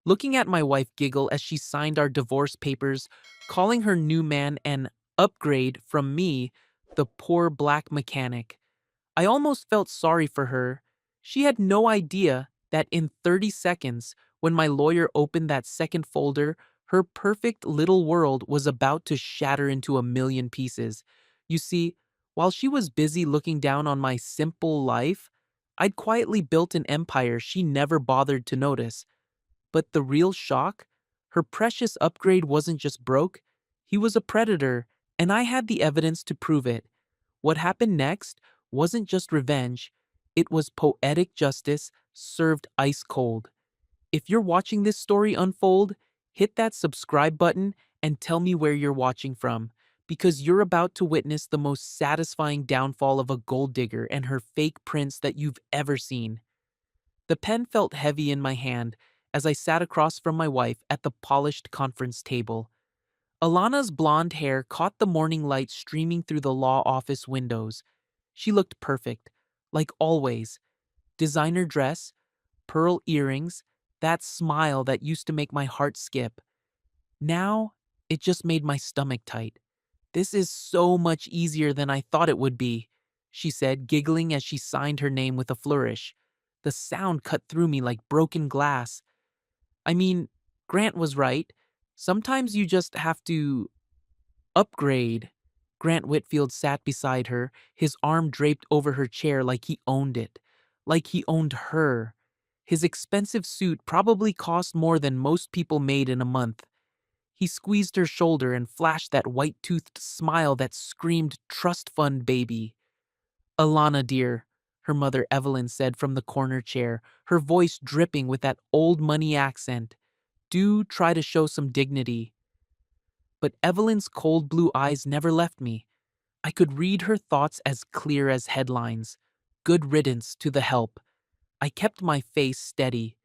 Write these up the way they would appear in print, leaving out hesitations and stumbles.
looking at my wife giggle as she signed our divorce papers, calling her new man an upgrade from me, the poor black mechanic. I almost felt sorry for her. She had no idea that in 30 seconds, when my lawyer opened that second folder, her perfect little world was about to shatter into a million pieces. You see, while she was busy looking down on my simple life, I'd quietly built an empire she never bothered to notice. But the real shock? Her precious upgrade wasn't just broke, he was a predator, and I had the evidence to prove it. What happened next wasn't just revenge, it was poetic justice served ice cold. If you're watching this story unfold, hit that subscribe button and tell me where you're watching from, because you're about to witness the most satisfying downfall of a gold digger and her fake prince that you've ever seen. The pen felt heavy in my hand as I sat across from my wife at the polished conference table. Alana's blonde hair caught the morning light streaming through the law office windows. She looked perfect, like always. Designer dress, pearl earrings, that smile that used to make my heart skip. Now, it just made my stomach tight. "This is so much easier than I thought it would be," she said, giggling as she signed her name with a flourish. The sound cut through me like broken glass. I mean, Grant was right. Sometimes you just have to upgrade. Grant Whitfield sat beside her, his arm draped over her chair like he owned it, like he owned her. His expensive suit probably cost more than most people made in a month. He squeezed her shoulder and flashed that white-toothed smile that screamed trust fund baby. "Alana, dear," her mother Evelyn said from the corner chair, her voice dripping with that old money accent. "Do try to show some dignity." But Evelyn's cold blue eyes never left me. I could read her thoughts as clear as headlines. Good riddance to the help. I kept my face steady.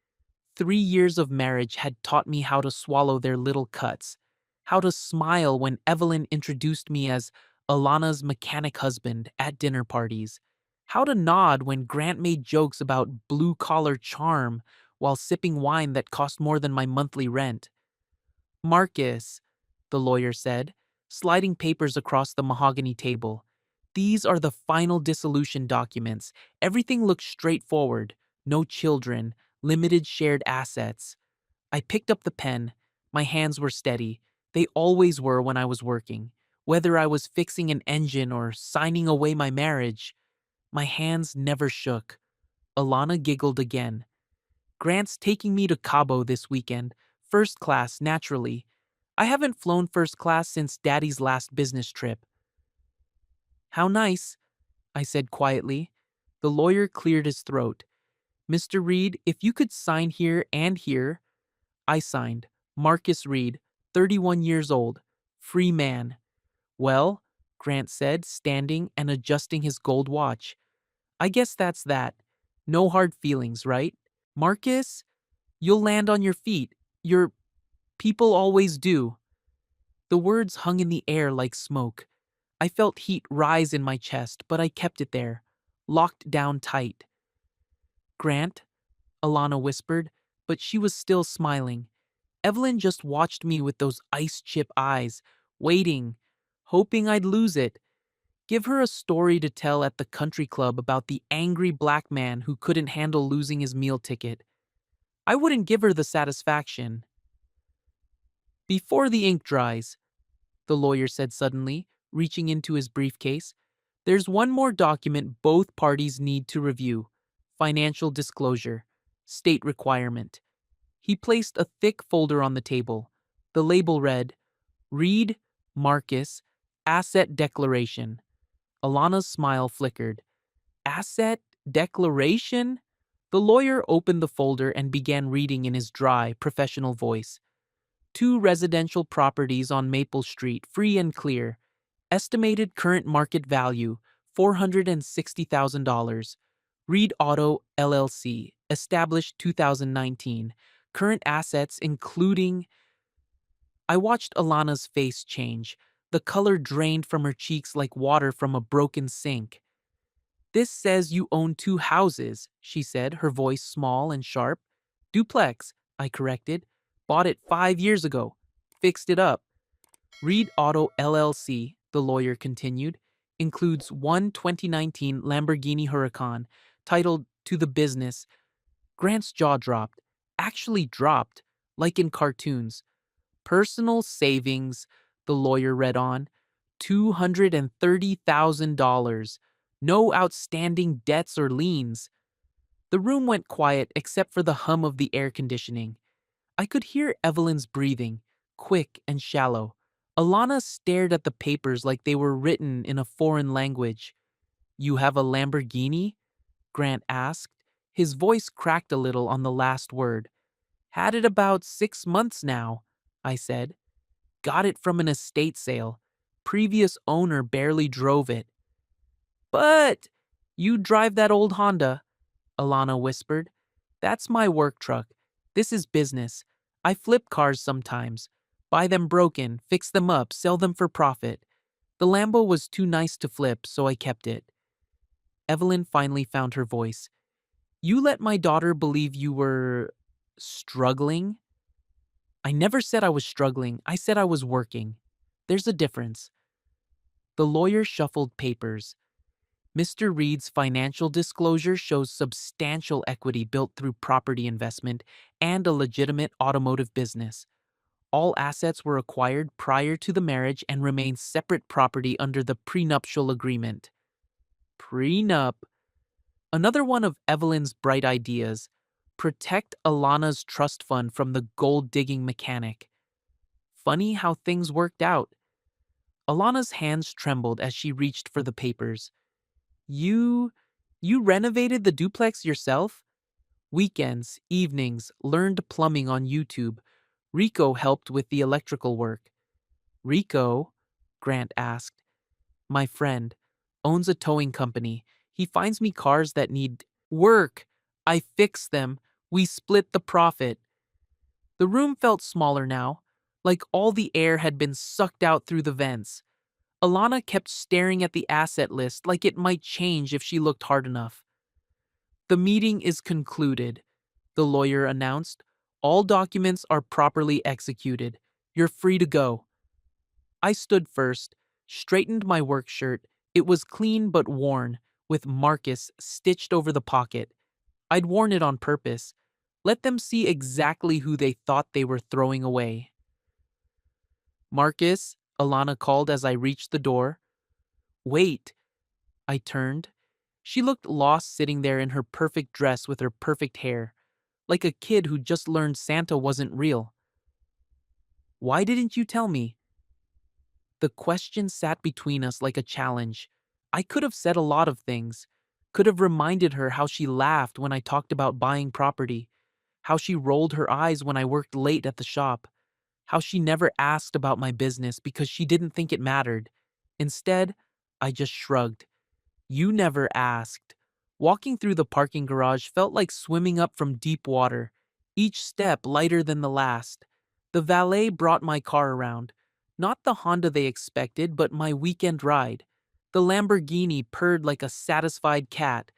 3 years of marriage had taught me how to swallow their little cuts, how to smile when Evelyn introduced me as Alana's mechanic husband at dinner parties, how to nod when Grant made jokes about blue-collar charm while sipping wine that cost more than my monthly rent. "Marcus," the lawyer said, sliding papers across the mahogany table. "These are the final dissolution documents. Everything looks straightforward. No children, limited shared assets." I picked up the pen. My hands were steady. They always were when I was working. Whether I was fixing an engine or signing away my marriage, my hands never shook. Alana giggled again. "Grant's taking me to Cabo this weekend. First class, naturally. I haven't flown first class since Daddy's last business trip." "How nice," I said quietly. The lawyer cleared his throat. "Mr. Reed, if you could sign here and here." I signed. Marcus Reed, 31 years old. Free man. "Well," Grant said, standing and adjusting his gold watch. "I guess that's that. No hard feelings, right? Marcus, you'll land on your feet. Your people always do." The words hung in the air like smoke. I felt heat rise in my chest, but I kept it there, locked down tight. "Grant," Alana whispered, but she was still smiling. Evelyn just watched me with those ice chip eyes, waiting, hoping I'd lose it. Give her a story to tell at the country club about the angry black man who couldn't handle losing his meal ticket. I wouldn't give her the satisfaction. "Before the ink dries," the lawyer said suddenly, reaching into his briefcase, "there's one more document both parties need to review. Financial disclosure. State requirement." He placed a thick folder on the table. The label read, "Read, Marcus, Asset Declaration." Alana's smile flickered. "Asset Declaration?" The lawyer opened the folder and began reading in his dry, professional voice. "Two residential properties on Maple Street, free and clear. Estimated current market value, $460,000. Reed Auto, LLC, established 2019. Current assets including—" I watched Alana's face change. The color drained from her cheeks like water from a broken sink. "This says you own two houses," she said, her voice small and sharp. "Duplex," I corrected. Bought it 5 years ago. Fixed it up. Reed Auto LLC, the lawyer continued, includes one 2019 Lamborghini Huracan titled To the Business. Grant's jaw dropped. Actually dropped, like in cartoons. Personal savings, the lawyer read on. $230,000. No outstanding debts or liens. The room went quiet except for the hum of the air conditioning. I could hear Evelyn's breathing, quick and shallow. Alana stared at the papers like they were written in a foreign language. You have a Lamborghini? Grant asked. His voice cracked a little on the last word. Had it about 6 months now, I said. Got it from an estate sale. Previous owner barely drove it. But you drive that old Honda, Alana whispered. That's my work truck. This is business. I flip cars sometimes. Buy them broken, fix them up, sell them for profit. The Lambo was too nice to flip, so I kept it. Evelyn finally found her voice. You let my daughter believe you were struggling? I never said I was struggling. I said I was working. There's a difference. The lawyer shuffled papers. Mr. Reed's financial disclosure shows substantial equity built through property investment and a legitimate automotive business. All assets were acquired prior to the marriage and remain separate property under the prenuptial agreement. Prenup. Another one of Evelyn's bright ideas. Protect Alana's trust fund from the gold-digging mechanic. Funny how things worked out. Alana's hands trembled as she reached for the papers. You renovated the duplex yourself? Weekends, evenings, learned plumbing on YouTube. Rico helped with the electrical work. Rico? Grant asked. My friend. Owns a towing company. He finds me cars that need work. I fix them. We split the profit. The room felt smaller now, like all the air had been sucked out through the vents. Alana kept staring at the asset list like it might change if she looked hard enough. The meeting is concluded, the lawyer announced. All documents are properly executed. You're free to go. I stood first, straightened my work shirt. It was clean but worn, with Marcus stitched over the pocket. I'd worn it on purpose. Let them see exactly who they thought they were throwing away. Marcus, Alana called as I reached the door. Wait. I turned. She looked lost sitting there in her perfect dress with her perfect hair, like a kid who just learned Santa wasn't real. Why didn't you tell me? The question sat between us like a challenge. I could have said a lot of things. Could have reminded her how she laughed when I talked about buying property, how she rolled her eyes when I worked late at the shop, how she never asked about my business because she didn't think it mattered. Instead, I just shrugged. You never asked. Walking through the parking garage felt like swimming up from deep water, each step lighter than the last. The valet brought my car around. Not the Honda they expected, but my weekend ride. The Lamborghini purred like a satisfied cat.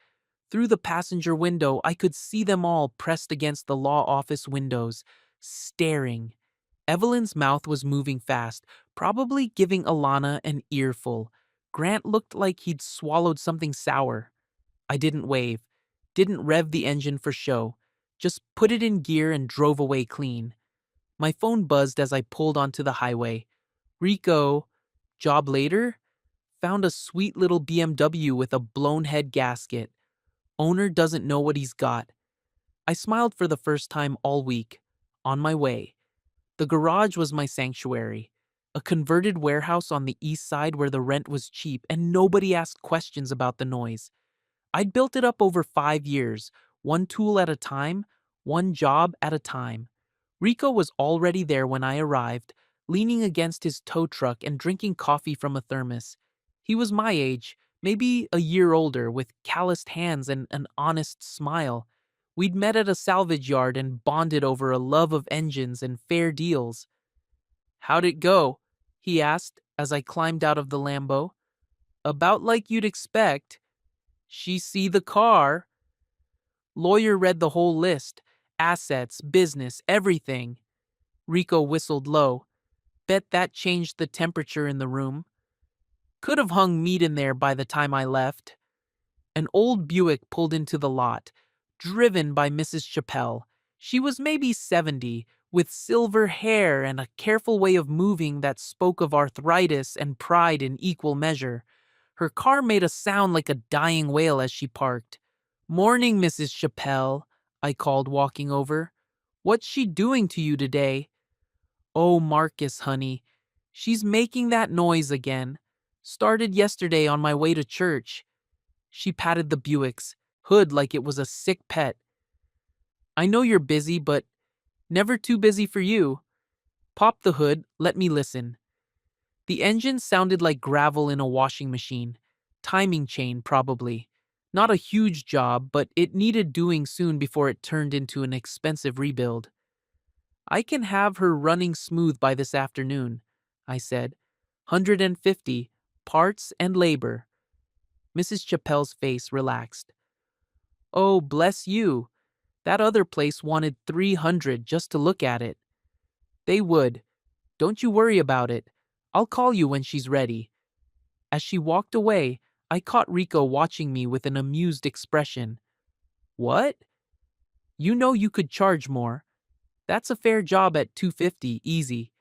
Through the passenger window, I could see them all pressed against the law office windows, staring. Evelyn's mouth was moving fast, probably giving Alana an earful. Grant looked like he'd swallowed something sour. I didn't wave, didn't rev the engine for show, just put it in gear and drove away clean. My phone buzzed as I pulled onto the highway. Rico, job later? Found a sweet little BMW with a blown head gasket. Owner doesn't know what he's got. I smiled for the first time all week. On my way. The garage was my sanctuary. A converted warehouse on the east side where the rent was cheap and nobody asked questions about the noise. I'd built it up over 5 years, one tool at a time, one job at a time. Rico was already there when I arrived, leaning against his tow truck and drinking coffee from a thermos. He was my age, maybe a year older, with calloused hands and an honest smile. We'd met at a salvage yard and bonded over a love of engines and fair deals. How'd it go? He asked as I climbed out of the Lambo. About like you'd expect. She see the car. Lawyer read the whole list. Assets, business, everything. Rico whistled low. Bet that changed the temperature in the room. Could have hung meat in there by the time I left. An old Buick pulled into the lot, driven by Mrs. Chappelle. She was maybe 70, with silver hair and a careful way of moving that spoke of arthritis and pride in equal measure. Her car made a sound like a dying whale as she parked. "Morning, Mrs. Chappelle," I called, walking over. "What's she doing to you today?" "Oh, Marcus, honey. She's making that noise again. Started yesterday on my way to church." She patted the Buick's hood like it was a sick pet. "I know you're busy, but never too busy for you. Pop the hood, let me listen." The engine sounded like gravel in a washing machine. Timing chain, probably. Not a huge job, but it needed doing soon before it turned into an expensive rebuild. "I can have her running smooth by this afternoon," I said. "150, parts and labor." Mrs. Chappelle's face relaxed. "Oh, bless you. That other place wanted 300 just to look at it." "They would. Don't you worry about it. I'll call you when she's ready." As she walked away, I caught Rico watching me with an amused expression. "What? You know you could charge more. That's a fair job at 250, easy."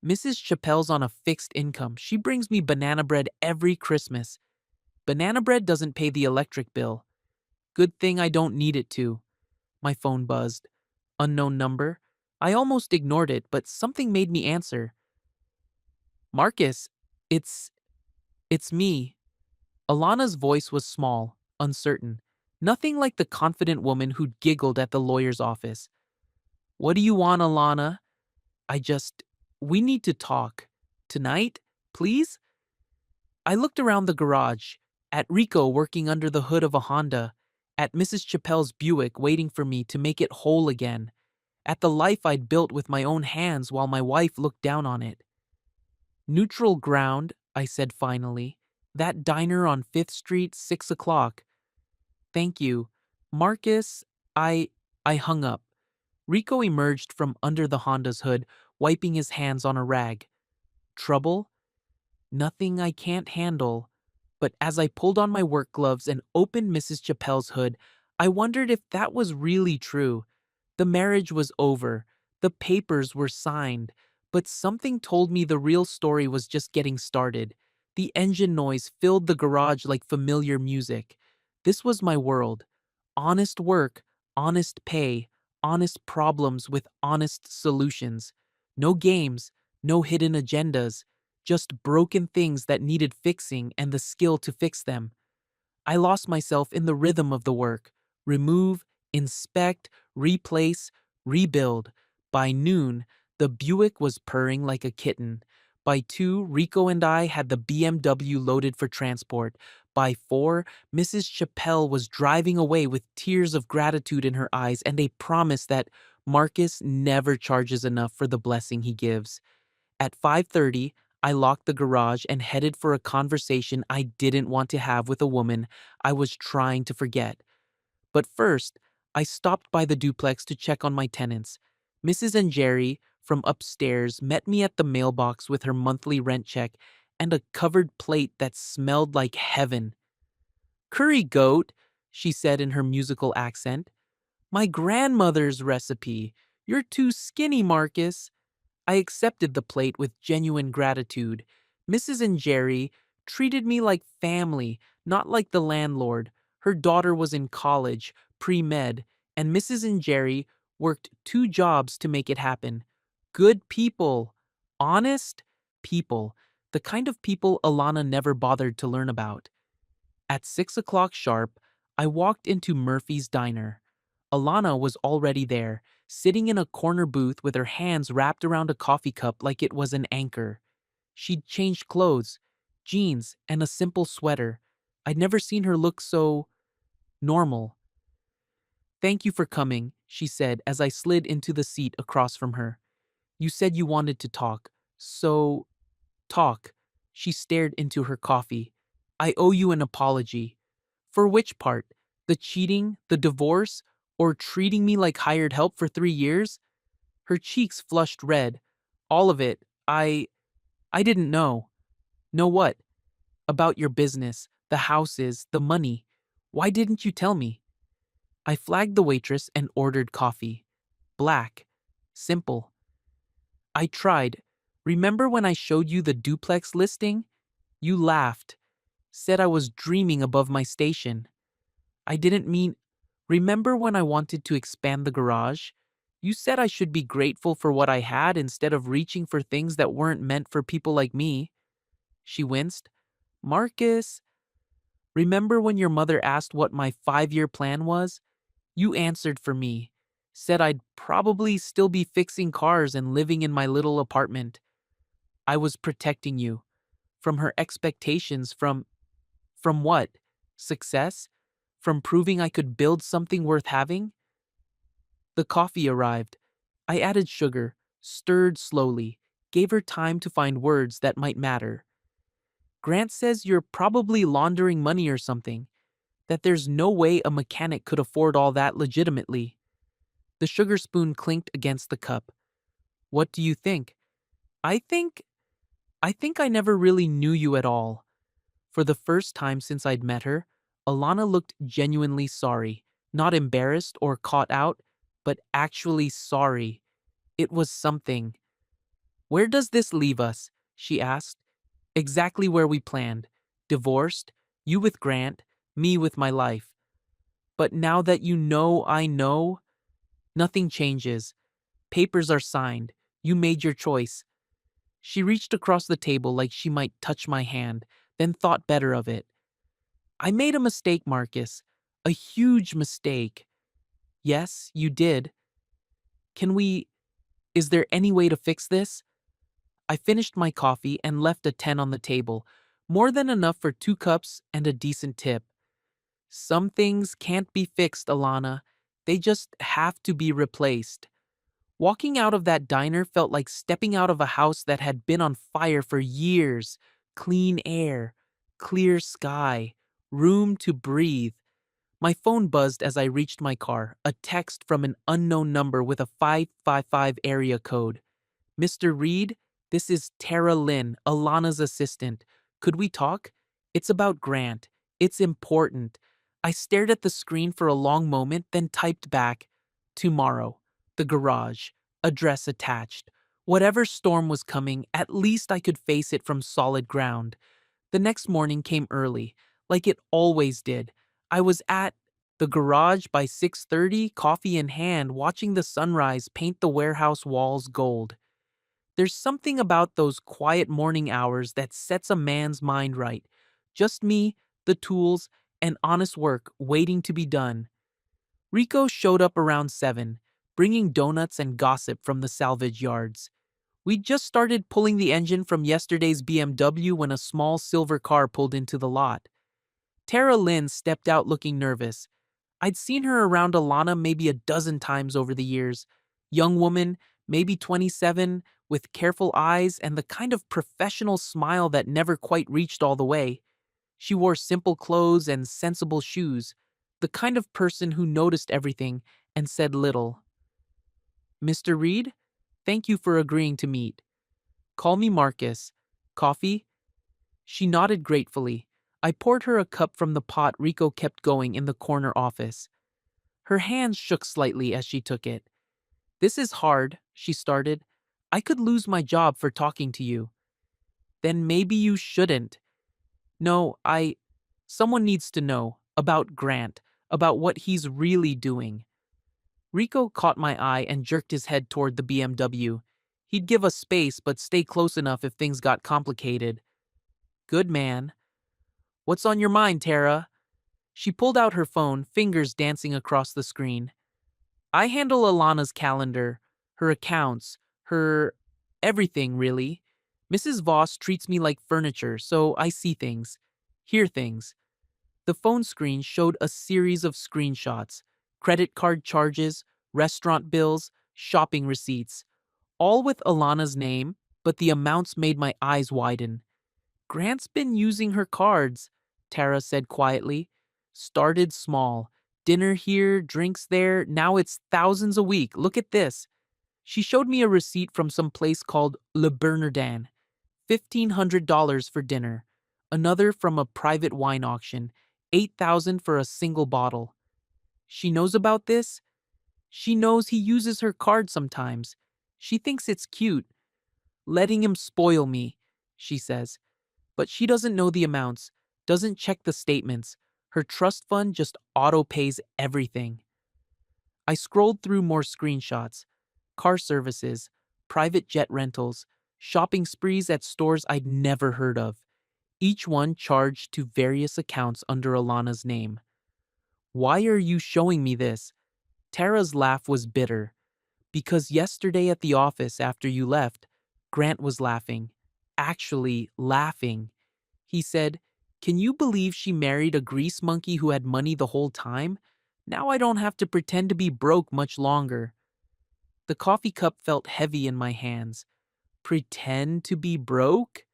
"Mrs. Chappelle's on a fixed income. She brings me banana bread every Christmas. Banana bread doesn't pay the electric bill. Good thing I don't need it to." My phone buzzed. Unknown number. I almost ignored it, but something made me answer. "Marcus, it's me." Alana's voice was small, uncertain. Nothing like the confident woman who'd giggled at the lawyer's office. "What do you want, Alana? I just... We need to talk. Tonight, please?" I looked around the garage, at Rico working under the hood of a Honda, at Mrs. Chappelle's Buick waiting for me to make it whole again, at the life I'd built with my own hands while my wife looked down on it. "Neutral ground," I said finally. "That diner on 5th Street, 6 o'clock. "Thank you. Marcus, I hung up. Rico emerged from under the Honda's hood, wiping his hands on a rag. "Trouble?" "Nothing I can't handle." But as I pulled on my work gloves and opened Mrs. Chappelle's hood, I wondered if that was really true. The marriage was over. The papers were signed. But something told me the real story was just getting started. The engine noise filled the garage like familiar music. This was my world. Honest work, honest pay, honest problems with honest solutions. No games, no hidden agendas, just broken things that needed fixing and the skill to fix them. I lost myself in the rhythm of the work. Remove, inspect, replace, rebuild. By noon, the Buick was purring like a kitten. By 2, Rico and I had the BMW loaded for transport. By 4, Mrs. Chappelle was driving away with tears of gratitude in her eyes and a promise that Marcus never charges enough for the blessing he gives. At 5:30, I locked the garage and headed for a conversation I didn't want to have with a woman I was trying to forget. But first, I stopped by the duplex to check on my tenants. Mrs. and Jerry from upstairs met me at the mailbox with her monthly rent check and a covered plate that smelled like heaven. "Curry goat," she said in her musical accent. "My grandmother's recipe. You're too skinny, Marcus." I accepted the plate with genuine gratitude. Mrs. and Jerry treated me like family, not like the landlord. Her daughter was in college, pre-med, and Mrs. and Jerry worked 2 jobs to make it happen. Good people. Honest people. The kind of people Alana never bothered to learn about. At 6 o'clock sharp, I walked into Murphy's Diner. Alana was already there, sitting in a corner booth with her hands wrapped around a coffee cup like it was an anchor. She'd changed clothes, jeans, and a simple sweater. I'd never seen her look so normal. "Thank you for coming," she said as I slid into the seat across from her. "You said you wanted to talk. So, talk." She stared into her coffee. "I owe you an apology." "For which part? The cheating, the divorce, or treating me like hired help for 3 years?" Her cheeks flushed red. All of it. I didn't know. Know what? About your business, the houses, the money. Why didn't you tell me? I flagged the waitress and ordered coffee. Black. Simple. I tried. Remember when I showed you the duplex listing? You laughed. Said I was dreaming above my station. I didn't mean. Remember when I wanted to expand the garage? You said I should be grateful for what I had instead of reaching for things that weren't meant for people like me. She winced. Marcus, remember when your mother asked what my 5-year plan was? You answered for me. Said I'd probably still be fixing cars and living in my little apartment. I was protecting you. From her expectations, from what? Success? From proving I could build something worth having? The coffee arrived. I added sugar, stirred slowly, gave her time to find words that might matter. Grant says you're probably laundering money or something, that there's no way a mechanic could afford all that legitimately. The sugar spoon clinked against the cup. What do you think? I think. I think I never really knew you at all. For the first time since I'd met her, Alana looked genuinely sorry, not embarrassed or caught out, but actually sorry. It was something. Where does this leave us? She asked. Exactly where we planned. Divorced, you with Grant, me with my life. But now that you know I know, nothing changes. Papers are signed. You made your choice. She reached across the table like she might touch my hand, then thought better of it. I made a mistake, Marcus. A huge mistake. Yes, you did. Can we. Is there any way to fix this? I finished my coffee and left a 10 on the table, more than enough for 2 cups and a decent tip. Some things can't be fixed, Alana. They just have to be replaced. Walking out of that diner felt like stepping out of a house that had been on fire for years. Clean air, clear sky, room to breathe. My phone buzzed as I reached my car, a text from an unknown number with a 555 area code. Mr. Reed, this is Tara Lynn, Alana's assistant. Could we talk? It's about Grant. It's important. I stared at the screen for a long moment, then typed back, tomorrow. The garage. Address attached. Whatever storm was coming, at least I could face it from solid ground. The next morning came early, like it always did. I was at the garage by 6:30, coffee in hand, watching the sunrise paint the warehouse walls gold. There's something about those quiet morning hours that sets a man's mind right. Just me, the tools, and honest work waiting to be done. Rico showed up around 7, bringing donuts and gossip from the salvage yards. We'd just started pulling the engine from yesterday's BMW when a small silver car pulled into the lot. Tara Lynn stepped out looking nervous. I'd seen her around Alana maybe a dozen times over the years. Young woman, maybe 27, with careful eyes and the kind of professional smile that never quite reached all the way. She wore simple clothes and sensible shoes, the kind of person who noticed everything and said little. Mr. Reed, thank you for agreeing to meet. Call me Marcus. Coffee? She nodded gratefully. I poured her a cup from the pot Rico kept going in the corner office. Her hands shook slightly as she took it. This is hard, she started. I could lose my job for talking to you. Then maybe you shouldn't. No, someone needs to know. About Grant. About what he's really doing. Rico caught my eye and jerked his head toward the BMW. He'd give us space but stay close enough if things got complicated. Good man. What's on your mind, Tara? She pulled out her phone, fingers dancing across the screen. I handle Alana's calendar, her accounts, her everything, really. Mrs. Voss treats me like furniture, so I see things, hear things. The phone screen showed a series of screenshots, credit card charges, restaurant bills, shopping receipts, all with Alana's name, but the amounts made my eyes widen. Grant's been using her cards, Tara said quietly. Started small. Dinner here, drinks there, now it's thousands a week. Look at this. She showed me a receipt from some place called Le Bernardin, $1,500 for dinner. Another from a private wine auction, 8,000 for a single bottle. She knows about this? She knows he uses her card sometimes. She thinks it's cute. Letting him spoil me, she says. But she doesn't know the amounts, doesn't check the statements. Her trust fund just auto pays everything. I scrolled through more screenshots, car services, private jet rentals, shopping sprees at stores I'd never heard of, each one charged to various accounts under Alana's name. Why are you showing me this? Tara's laugh was bitter. Because yesterday at the office after you left, Grant was laughing. Actually, laughing. He said, "Can you believe she married a grease monkey who had money the whole time? Now I don't have to pretend to be broke much longer." The coffee cup felt heavy in my hands. Pretend to be broke?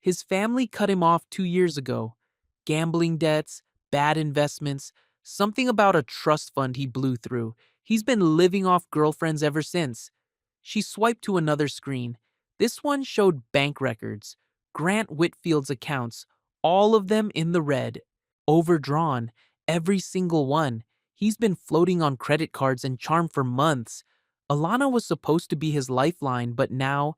His family cut him off 2 years ago. Gambling debts, bad investments, something about a trust fund he blew through. He's been living off girlfriends ever since. She swiped to another screen. This one showed bank records, Grant Whitfield's accounts, all of them in the red. Overdrawn, every single one. He's been floating on credit cards and Charm for months. Alana was supposed to be his lifeline, but now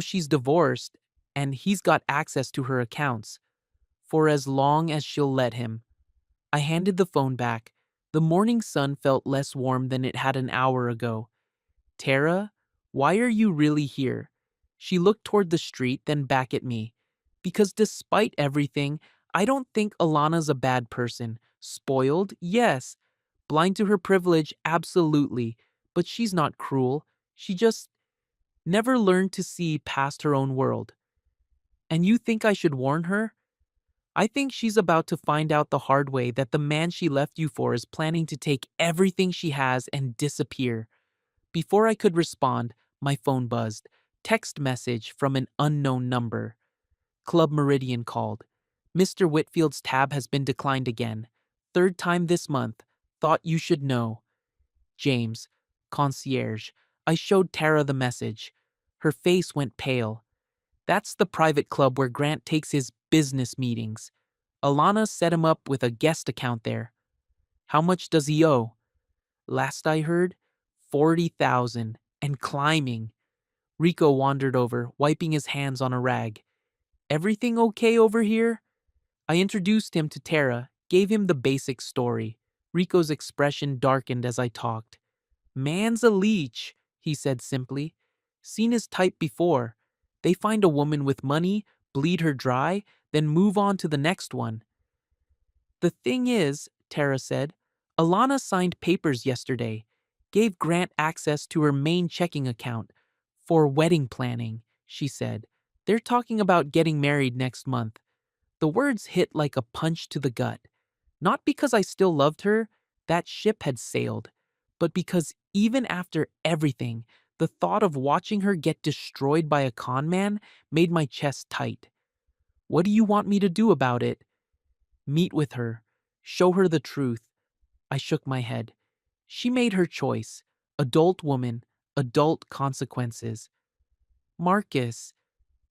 she's divorced, and he's got access to her accounts. For as long as she'll let him. I handed the phone back. The morning sun felt less warm than it had an hour ago. Tara, why are you really here? She looked toward the street, then back at me. Because despite everything, I don't think Alana's a bad person. Spoiled? Yes. Blind to her privilege? Absolutely. But she's not cruel. She just never learned to see past her own world. And you think I should warn her? I think she's about to find out the hard way that the man she left you for is planning to take everything she has and disappear. Before I could respond, my phone buzzed. Text message from an unknown number. Club Meridian called. "Mr. Whitfield's tab has been declined again. Third time this month. Thought you should know. James, concierge." I showed Tara the message. Her face went pale. That's the private club where Grant takes his business meetings. Alana set him up with a guest account there. How much does he owe? Last I heard, 40,000 and climbing. Rico wandered over, wiping his hands on a rag. Everything okay over here? I introduced him to Tara, gave him the basic story. Rico's expression darkened as I talked. "Man's a leech," he said simply. "Seen his type before. They find a woman with money, bleed her dry, then move on to the next one." "The thing is," Tara said, "Alana signed papers yesterday, gave Grant access to her main checking account. For wedding planning," she said. "They're talking about getting married next month." The words hit like a punch to the gut. Not because I still loved her, that ship had sailed, but because even after everything, the thought of watching her get destroyed by a con man made my chest tight. "What do you want me to do about it?" "Meet with her. Show her the truth." I shook my head. She made her choice. Adult woman, adult consequences. "Marcus,"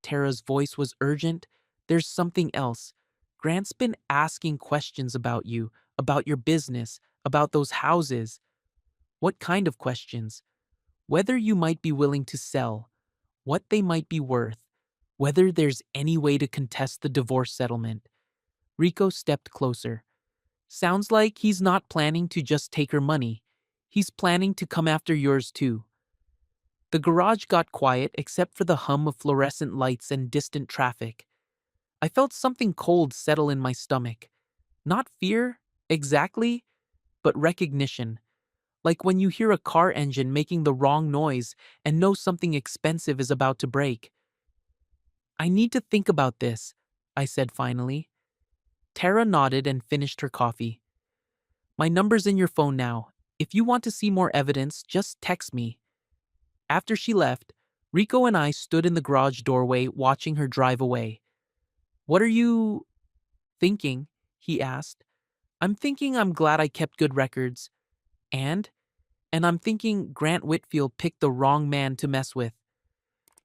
Tara's voice was urgent, "there's something else. Grant's been asking questions about you, about your business, about those houses." "What kind of questions?" "Whether you might be willing to sell, what they might be worth, whether there's any way to contest the divorce settlement." Rico stepped closer. "Sounds like he's not planning to just take her money. He's planning to come after yours too." The garage got quiet except for the hum of fluorescent lights and distant traffic. I felt something cold settle in my stomach. Not fear, exactly, but recognition. Like when you hear a car engine making the wrong noise and know something expensive is about to break. "I need to think about this," I said finally. Tara nodded and finished her coffee. "My number's in your phone now. If you want to see more evidence, just text me." After she left, Rico and I stood in the garage doorway watching her drive away. "What are you thinking?" he asked. "I'm thinking I'm glad I kept good records. And And I'm thinking Grant Whitfield picked the wrong man to mess with.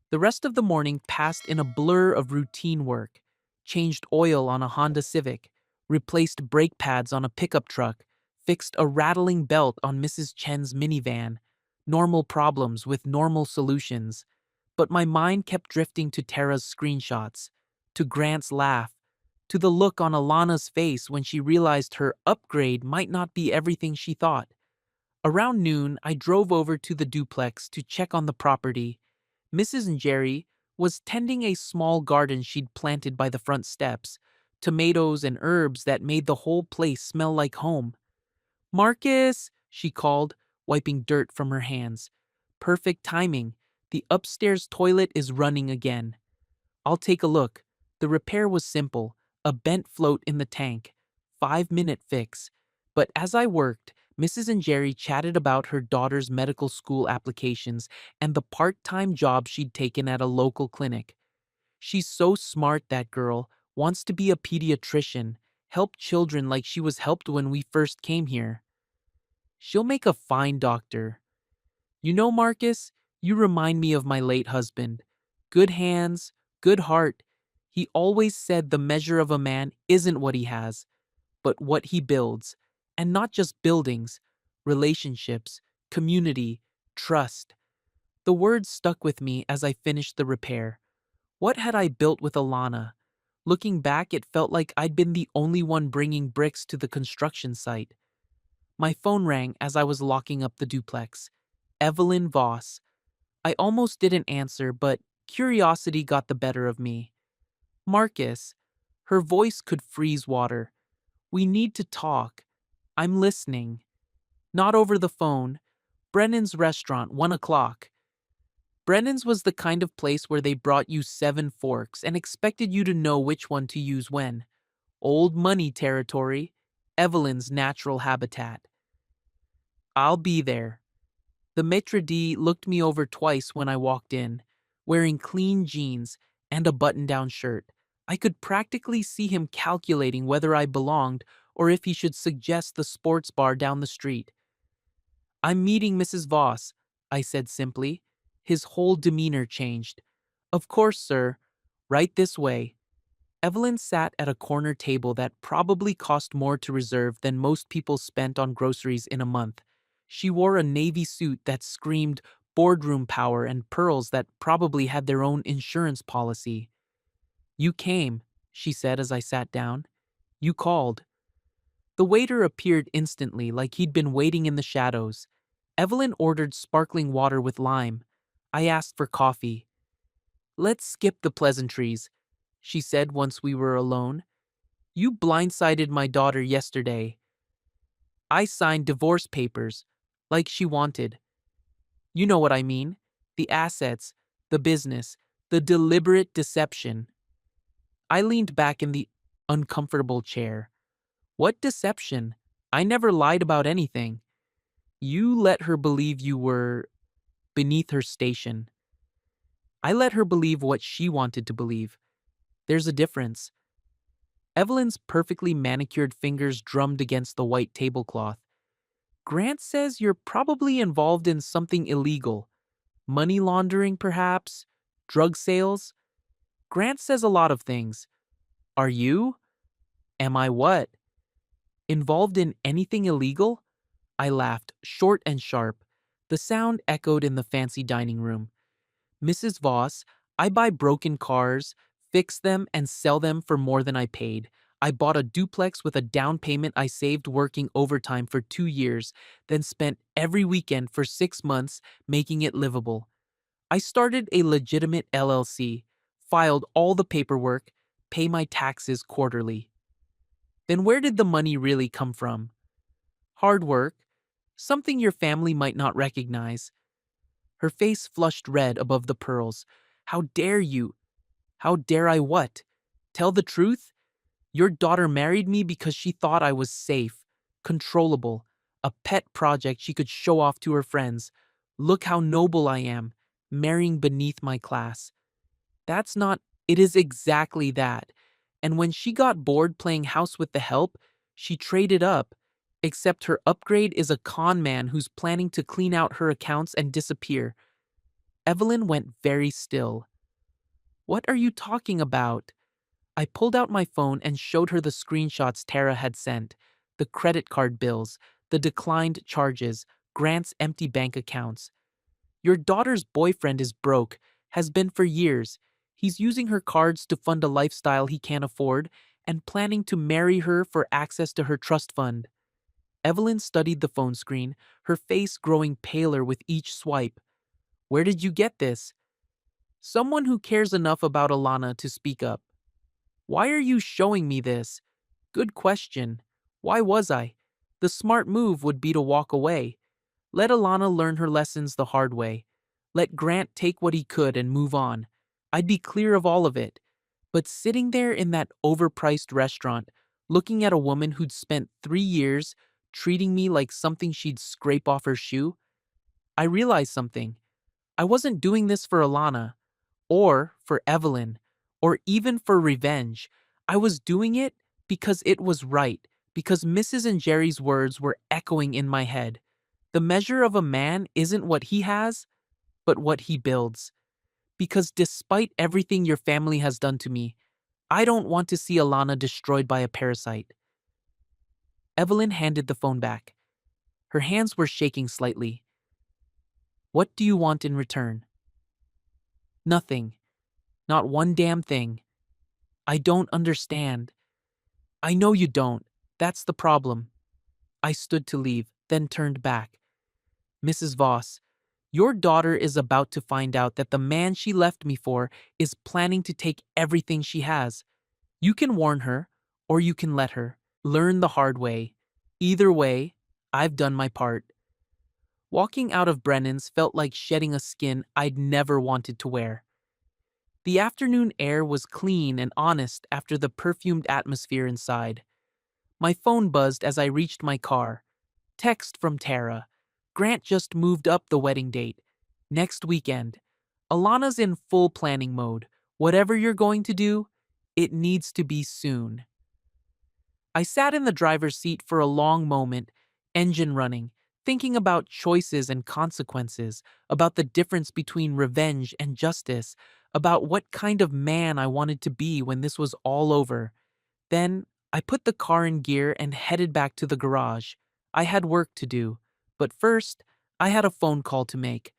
The rest of the morning passed in a blur of routine work. Changed oil on a Honda Civic, replaced brake pads on a pickup truck, fixed a rattling belt on Mrs. Chen's minivan. Normal problems with normal solutions. But my mind kept drifting to Tara's screenshots, to Grant's laugh, to the look on Alana's face when she realized her upgrade might not be everything she thought. Around noon, I drove over to the duplex to check on the property. Mrs. Njeri was tending a small garden she'd planted by the front steps, tomatoes and herbs that made the whole place smell like home. "Marcus," she called, wiping dirt from her hands. "Perfect timing. The upstairs toilet is running again." "I'll take a look." The repair was simple, a bent float in the tank. 5-minute fix. But as I worked, Mrs. Njeri chatted about her daughter's medical school applications and the part-time job she'd taken at a local clinic. "She's so smart, that girl. Wants to be a pediatrician. Help children like she was helped when we first came here. She'll make a fine doctor. You know, Marcus, you remind me of my late husband. Good hands, good heart. He always said the measure of a man isn't what he has, but what he builds. And not just buildings, relationships, community, trust." The words stuck with me as I finished the repair. What had I built with Alana? Looking back, it felt like I'd been the only one bringing bricks to the construction site. My phone rang as I was locking up the duplex. Evelyn Voss. I almost didn't answer, but curiosity got the better of me. "Marcus." Her voice could freeze water. "We need to talk. I'm listening." "Not over the phone. Brennan's restaurant, 1 o'clock." Brennan's was the kind of place where they brought you 7 forks and expected you to know which one to use when. Old money territory. Evelyn's natural habitat. "I'll be there." The maitre d' looked me over twice when I walked in, wearing clean jeans and a button-down shirt. I could practically see him calculating whether I belonged or if he should suggest the sports bar down the street. "I'm meeting Mrs. Voss," I said simply. His whole demeanor changed. "Of course, sir. Right this way." Evelyn sat at a corner table that probably cost more to reserve than most people spent on groceries in a month. She wore a navy suit that screamed boardroom power and pearls that probably had their own insurance policy. "You came," she said as I sat down. "You called." The waiter appeared instantly, like he'd been waiting in the shadows. Evelyn ordered sparkling water with lime. I asked for coffee. "Let's skip the pleasantries," she said once we were alone. "You blindsided my daughter yesterday. I signed divorce papers, like she wanted. You know what I mean. The assets, the business, the deliberate deception." I leaned back in the uncomfortable chair. "What deception? I never lied about anything." "You let her believe you were beneath her station." "I let her believe what she wanted to believe. There's a difference." Evelyn's perfectly manicured fingers drummed against the white tablecloth. "Grant says you're probably involved in something illegal. Money laundering, perhaps? Drug sales? Grant says a lot of things. Are you? Am I what? Involved in anything illegal?" I laughed, short and sharp. The sound echoed in the fancy dining room. "Mrs. Voss, I buy broken cars, fix them, and sell them for more than I paid. I bought a duplex with a down payment I saved working overtime for 2 years, then spent every weekend for 6 months making it livable. I started a legitimate LLC, filed all the paperwork, pay my taxes quarterly." "Then where did the money really come from?" "Hard work. Something your family might not recognize." Her face flushed red above the pearls. "How dare you?" "How dare I what? Tell the truth? Your daughter married me because she thought I was safe, controllable, a pet project she could show off to her friends. Look how noble I am, marrying beneath my class." "That's not, it is exactly that. And when she got bored playing house with the help, she traded up. Except her upgrade is a con man who's planning to clean out her accounts and disappear. Evelyn went very still. What are you talking about? I pulled out my phone and showed her the screenshots Tara had sent, the credit card bills, the declined charges, Grant's empty bank accounts. Your daughter's boyfriend is broke, has been for years. He's using her cards to fund a lifestyle he can't afford and planning to marry her for access to her trust fund. Evelyn studied the phone screen, her face growing paler with each swipe. Where did you get this? Someone who cares enough about Alana to speak up. Why are you showing me this? Good question. Why was I? The smart move would be to walk away. Let Alana learn her lessons the hard way. Let Grant take what he could and move on. I'd be clear of all of it. But sitting there in that overpriced restaurant, looking at a woman who'd spent 3 years treating me like something she'd scrape off her shoe, I realized something. I wasn't doing this for Alana, or for Evelyn, or even for revenge. I was doing it because it was right, because Mrs. and Jerry's words were echoing in my head. The measure of a man isn't what he has, but what he builds. Because despite everything your family has done to me, I don't want to see Alana destroyed by a parasite. Evelyn handed the phone back. Her hands were shaking slightly. What do you want in return? Nothing. Not one damn thing. I don't understand. I know you don't. That's the problem. I stood to leave, then turned back. Mrs. Voss, your daughter is about to find out that the man she left me for is planning to take everything she has. You can warn her, or you can let her. Learn the hard way. Either way, I've done my part. Walking out of Brennan's felt like shedding a skin I'd never wanted to wear. The afternoon air was clean and honest after the perfumed atmosphere inside. My phone buzzed as I reached my car. Text from Tara. Grant just moved up the wedding date. Next weekend. Alana's in full planning mode. Whatever you're going to do, it needs to be soon. I sat in the driver's seat for a long moment, engine running, thinking about choices and consequences, about the difference between revenge and justice, about what kind of man I wanted to be when this was all over. Then I put the car in gear and headed back to the garage. I had work to do, but first, I had a phone call to make.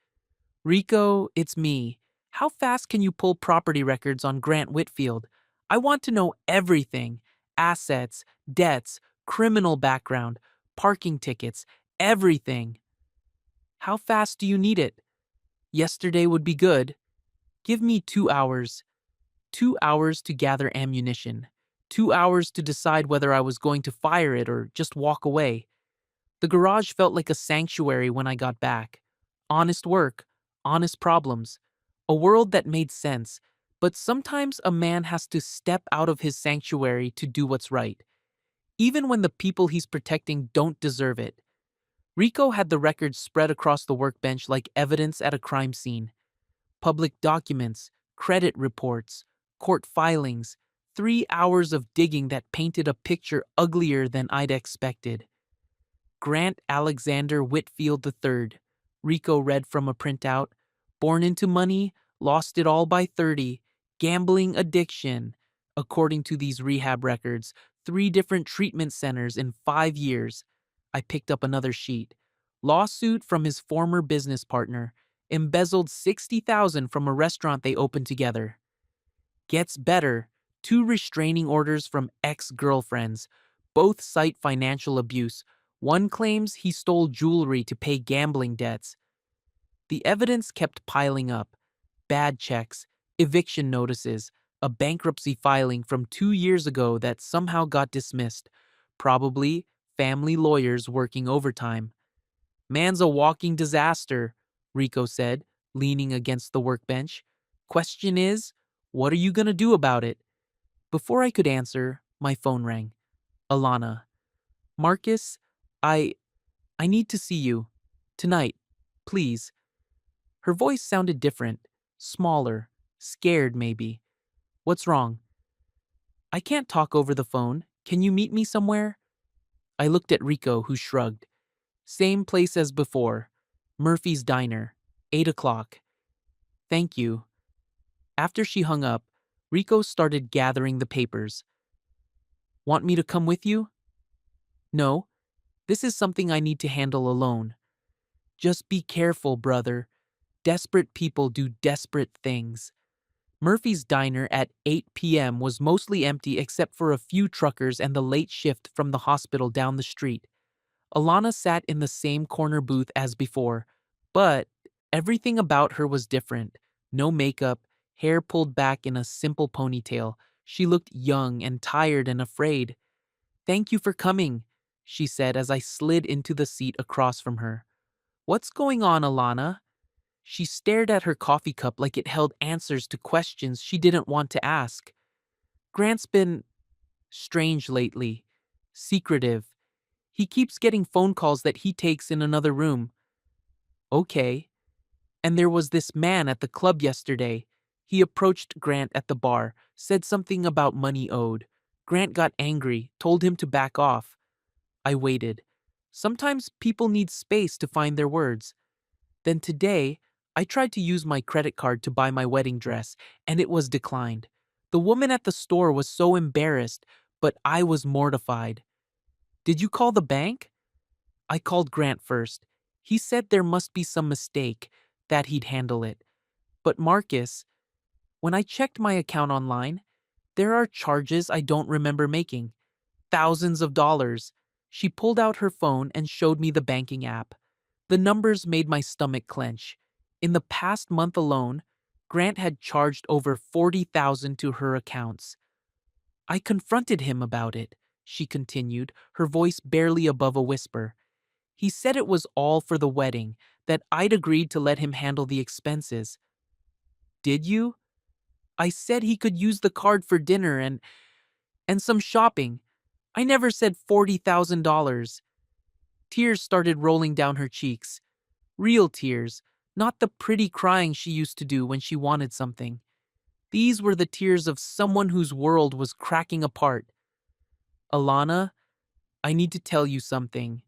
Rico, it's me. How fast can you pull property records on Grant Whitfield? I want to know everything. Assets, debts, criminal background, parking tickets, everything. How fast do you need it? Yesterday would be good. Give me 2 hours. 2 hours to gather ammunition. 2 hours to decide whether I was going to fire it or just walk away. The garage felt like a sanctuary when I got back. Honest work, honest problems, a world that made sense, but sometimes a man has to step out of his sanctuary to do what's right, even when the people he's protecting don't deserve it. Rico had the records spread across the workbench like evidence at a crime scene. Public documents, credit reports, court filings, 3 hours of digging that painted a picture uglier than I'd expected. Grant Alexander Whitfield III, Rico read from a printout. Born into money, lost it all by 30. Gambling addiction. According to these rehab records, 3 different treatment centers in 5 years. I picked up another sheet. Lawsuit from his former business partner. Embezzled $60,000 from a restaurant they opened together. Gets better. 2 restraining orders from ex-girlfriends. Both cite financial abuse. One claims he stole jewelry to pay gambling debts. The evidence kept piling up. Bad checks, eviction notices, a bankruptcy filing from 2 years ago that somehow got dismissed. Probably family lawyers working overtime. Man's a walking disaster, Rico said, leaning against the workbench. Question is, what are you gonna do about it? Before I could answer, my phone rang. Alana. Marcus, I need to see you. Tonight. Please. Her voice sounded different, smaller, scared maybe. What's wrong? I can't talk over the phone. Can you meet me somewhere? I looked at Rico, who shrugged. Same place as before. Murphy's Diner. 8 o'clock. Thank you. After she hung up, Rico started gathering the papers. Want me to come with you? No. This is something I need to handle alone. Just be careful, brother. Desperate people do desperate things. Murphy's Diner at 8 p.m. was mostly empty except for a few truckers and the late shift from the hospital down the street. Alana sat in the same corner booth as before, but everything about her was different. No makeup, hair pulled back in a simple ponytail. She looked young and tired and afraid. Thank you for coming, she said as I slid into the seat across from her. What's going on, Alana? She stared at her coffee cup like it held answers to questions she didn't want to ask. Grant's been strange lately, secretive. He keeps getting phone calls that he takes in another room. Okay. And there was this man at the club yesterday. He approached Grant at the bar, said something about money owed. Grant got angry, told him to back off. I waited. Sometimes people need space to find their words. Then today, I tried to use my credit card to buy my wedding dress, and it was declined. The woman at the store was so embarrassed, but I was mortified. Did you call the bank? I called Grant first. He said there must be some mistake, that he'd handle it. But Marcus, when I checked my account online, there are charges I don't remember making. Thousands of dollars. She pulled out her phone and showed me the banking app. The numbers made my stomach clench. In the past month alone, Grant had charged over 40,000 to her accounts. I confronted him about it, she continued, her voice barely above a whisper. He said it was all for the wedding, that I'd agreed to let him handle the expenses. Did you? I said he could use the card for dinner and some shopping. I never said $40,000. Tears started rolling down her cheeks. Real tears, not the pretty crying she used to do when she wanted something. These were the tears of someone whose world was cracking apart. Alana, I need to tell you something.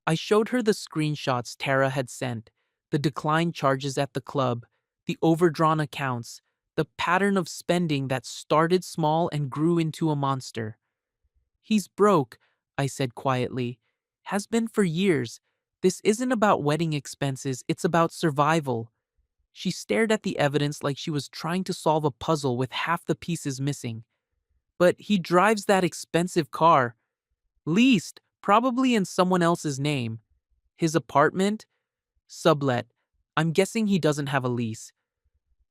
I showed her the screenshots Tara had sent, the declined charges at the club, the overdrawn accounts, the pattern of spending that started small and grew into a monster. He's broke, I said quietly. Has been for years. This isn't about wedding expenses, it's about survival. She stared at the evidence like she was trying to solve a puzzle with half the pieces missing. But he drives that expensive car. Leased, probably in someone else's name. His apartment? Sublet. I'm guessing he doesn't have a lease.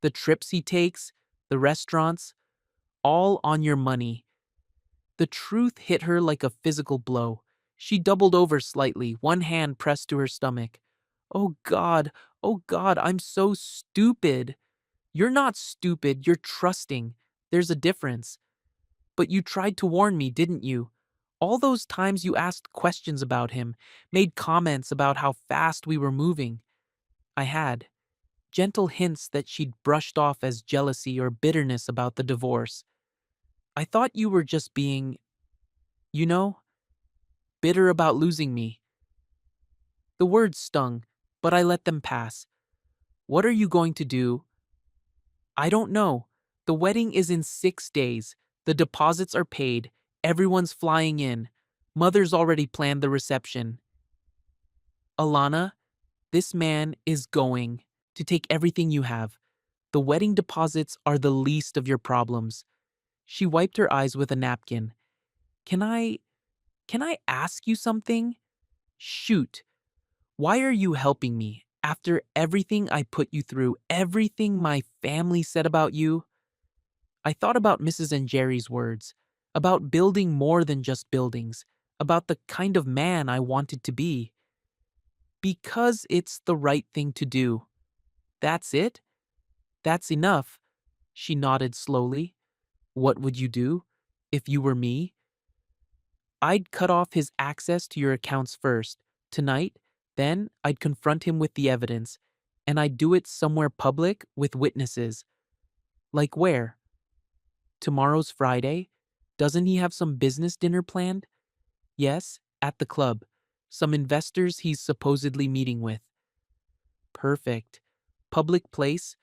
The trips he takes, the restaurants, all on your money. The truth hit her like a physical blow. She doubled over slightly, one hand pressed to her stomach. Oh God, I'm so stupid. You're not stupid, you're trusting. There's a difference. But you tried to warn me, didn't you? All those times you asked questions about him, made comments about how fast we were moving. I had. Gentle hints that she'd brushed off as jealousy or bitterness about the divorce. I thought you were just being, you know, bitter about losing me. The words stung, but I let them pass. What are you going to do? I don't know. The wedding is in 6 days. The deposits are paid. Everyone's flying in. Mother's already planned the reception. Alana, this man is going to take everything you have. The wedding deposits are the least of your problems. She wiped her eyes with a napkin. Can I ask you something? Shoot. Why are you helping me? After everything I put you through, everything my family said about you? I thought about Mrs. and Jerry's words, about building more than just buildings, about the kind of man I wanted to be. Because it's the right thing to do. That's it? That's enough. She nodded slowly. What would you do if you were me? I'd cut off his access to your accounts first, tonight, then I'd confront him with the evidence, and I'd do it somewhere public with witnesses. Like where? Tomorrow's Friday. Doesn't he have some business dinner planned? Yes, At the club. Some investors he's supposedly meeting with. Perfect. Public place,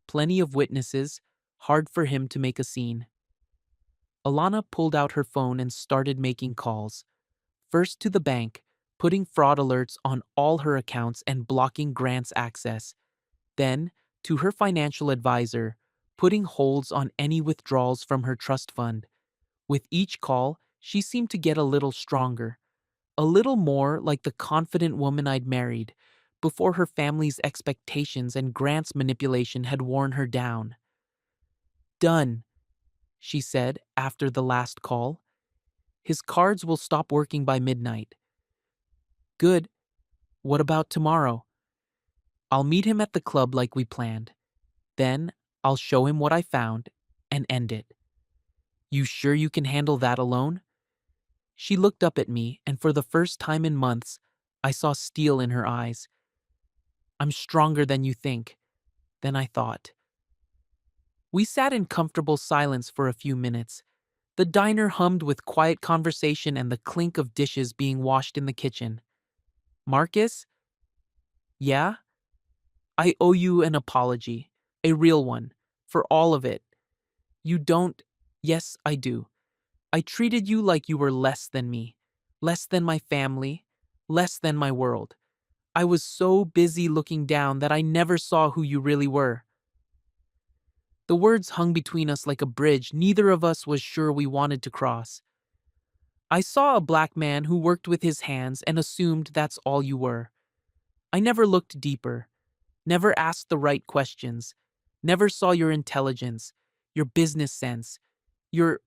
plenty of witnesses, hard for him to make a scene. Alana pulled out her phone and started making calls. First to the bank, putting fraud alerts on all her accounts and blocking Grant's access. Then, to her financial advisor, putting holds on any withdrawals from her trust fund. With each call, she seemed to get a little stronger, a little more like the confident woman I'd married, before her family's expectations and Grant's manipulation had worn her down. Done, she said after the last call. His cards will stop working by midnight. Good. What about tomorrow? I'll meet him at the club like we planned. Then I'll show him what I found and end it. You sure you can handle that alone? She looked up at me, and for the first time in months, I saw steel in her eyes. I'm stronger than you think, than I thought. We sat in comfortable silence for a few minutes. The diner hummed with quiet conversation and the clink of dishes being washed in the kitchen. Marcus? Yeah? I owe you an apology, a real one, for all of it. You don't. Yes, I do. I treated you like you were less than me, less than my family, less than my world. I was so busy looking down that I never saw who you really were. The words hung between us like a bridge neither of us was sure we wanted to cross. I saw a black man who worked with his hands and assumed that's all you were. I never looked deeper, never asked the right questions, never saw your intelligence, your business sense, your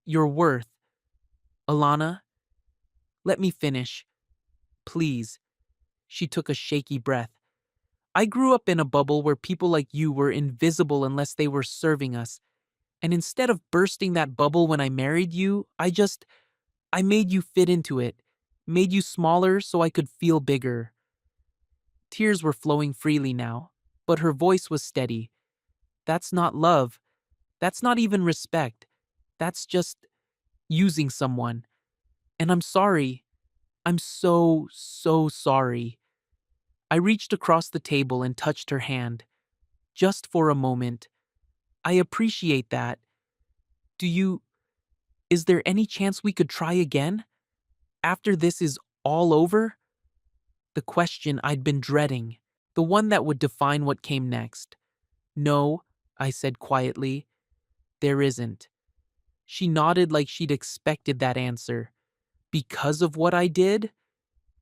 worth. Alana, let me finish. Please. She took a shaky breath. I grew up in a bubble where people like you were invisible unless they were serving us. And instead of bursting that bubble when I married you, I made you fit into it, made you smaller so I could feel bigger. Tears were flowing freely now, but her voice was steady. That's not love. That's not even respect. That's just using someone. And I'm sorry. I'm so, so sorry. I reached across the table and touched her hand. Just for a moment. I appreciate that. Is there any chance we could try again? After this is all over? The question I'd been dreading. The one that would define what came next. No, I said quietly. There isn't. She nodded like she'd expected that answer. Because of what I did?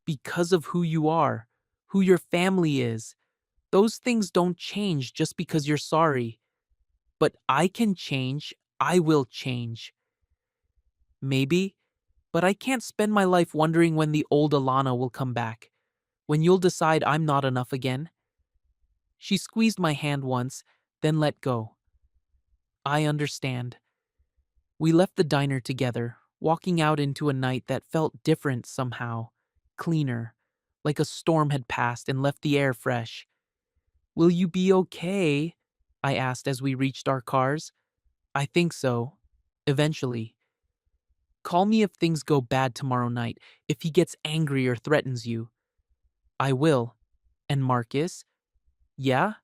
Because of who you are, who your family is. Those things don't change just because you're sorry. But I can change. I will change. Maybe, but I can't spend my life wondering when the old Alana will come back, when you'll decide I'm not enough again. She squeezed my hand once, then let go. I understand. We left the diner together, walking out into a night that felt different somehow, cleaner, like a storm had passed and left the air fresh. Will you be okay? I asked as we reached our cars. I think so. Eventually. Call me if things go bad tomorrow night, if he gets angry or threatens you. I will. And Marcus? Yeah?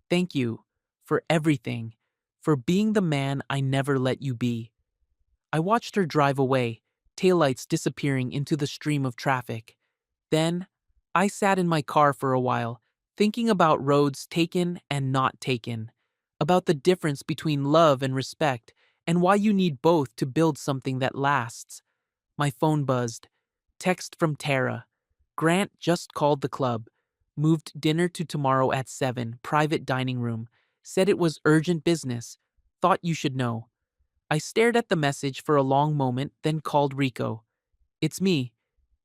Thank you. For everything. For being the man I never let you be. I watched her drive away, taillights disappearing into the stream of traffic. Then, I sat in my car for a while, thinking about roads taken and not taken, about the difference between love and respect, and why you need both to build something that lasts. My phone buzzed. Text from Tara. Grant just called the club. Moved dinner to tomorrow at 7, private dining room. Said it was urgent business. Thought you should know. I stared at the message for a long moment, then called Rico. It's me.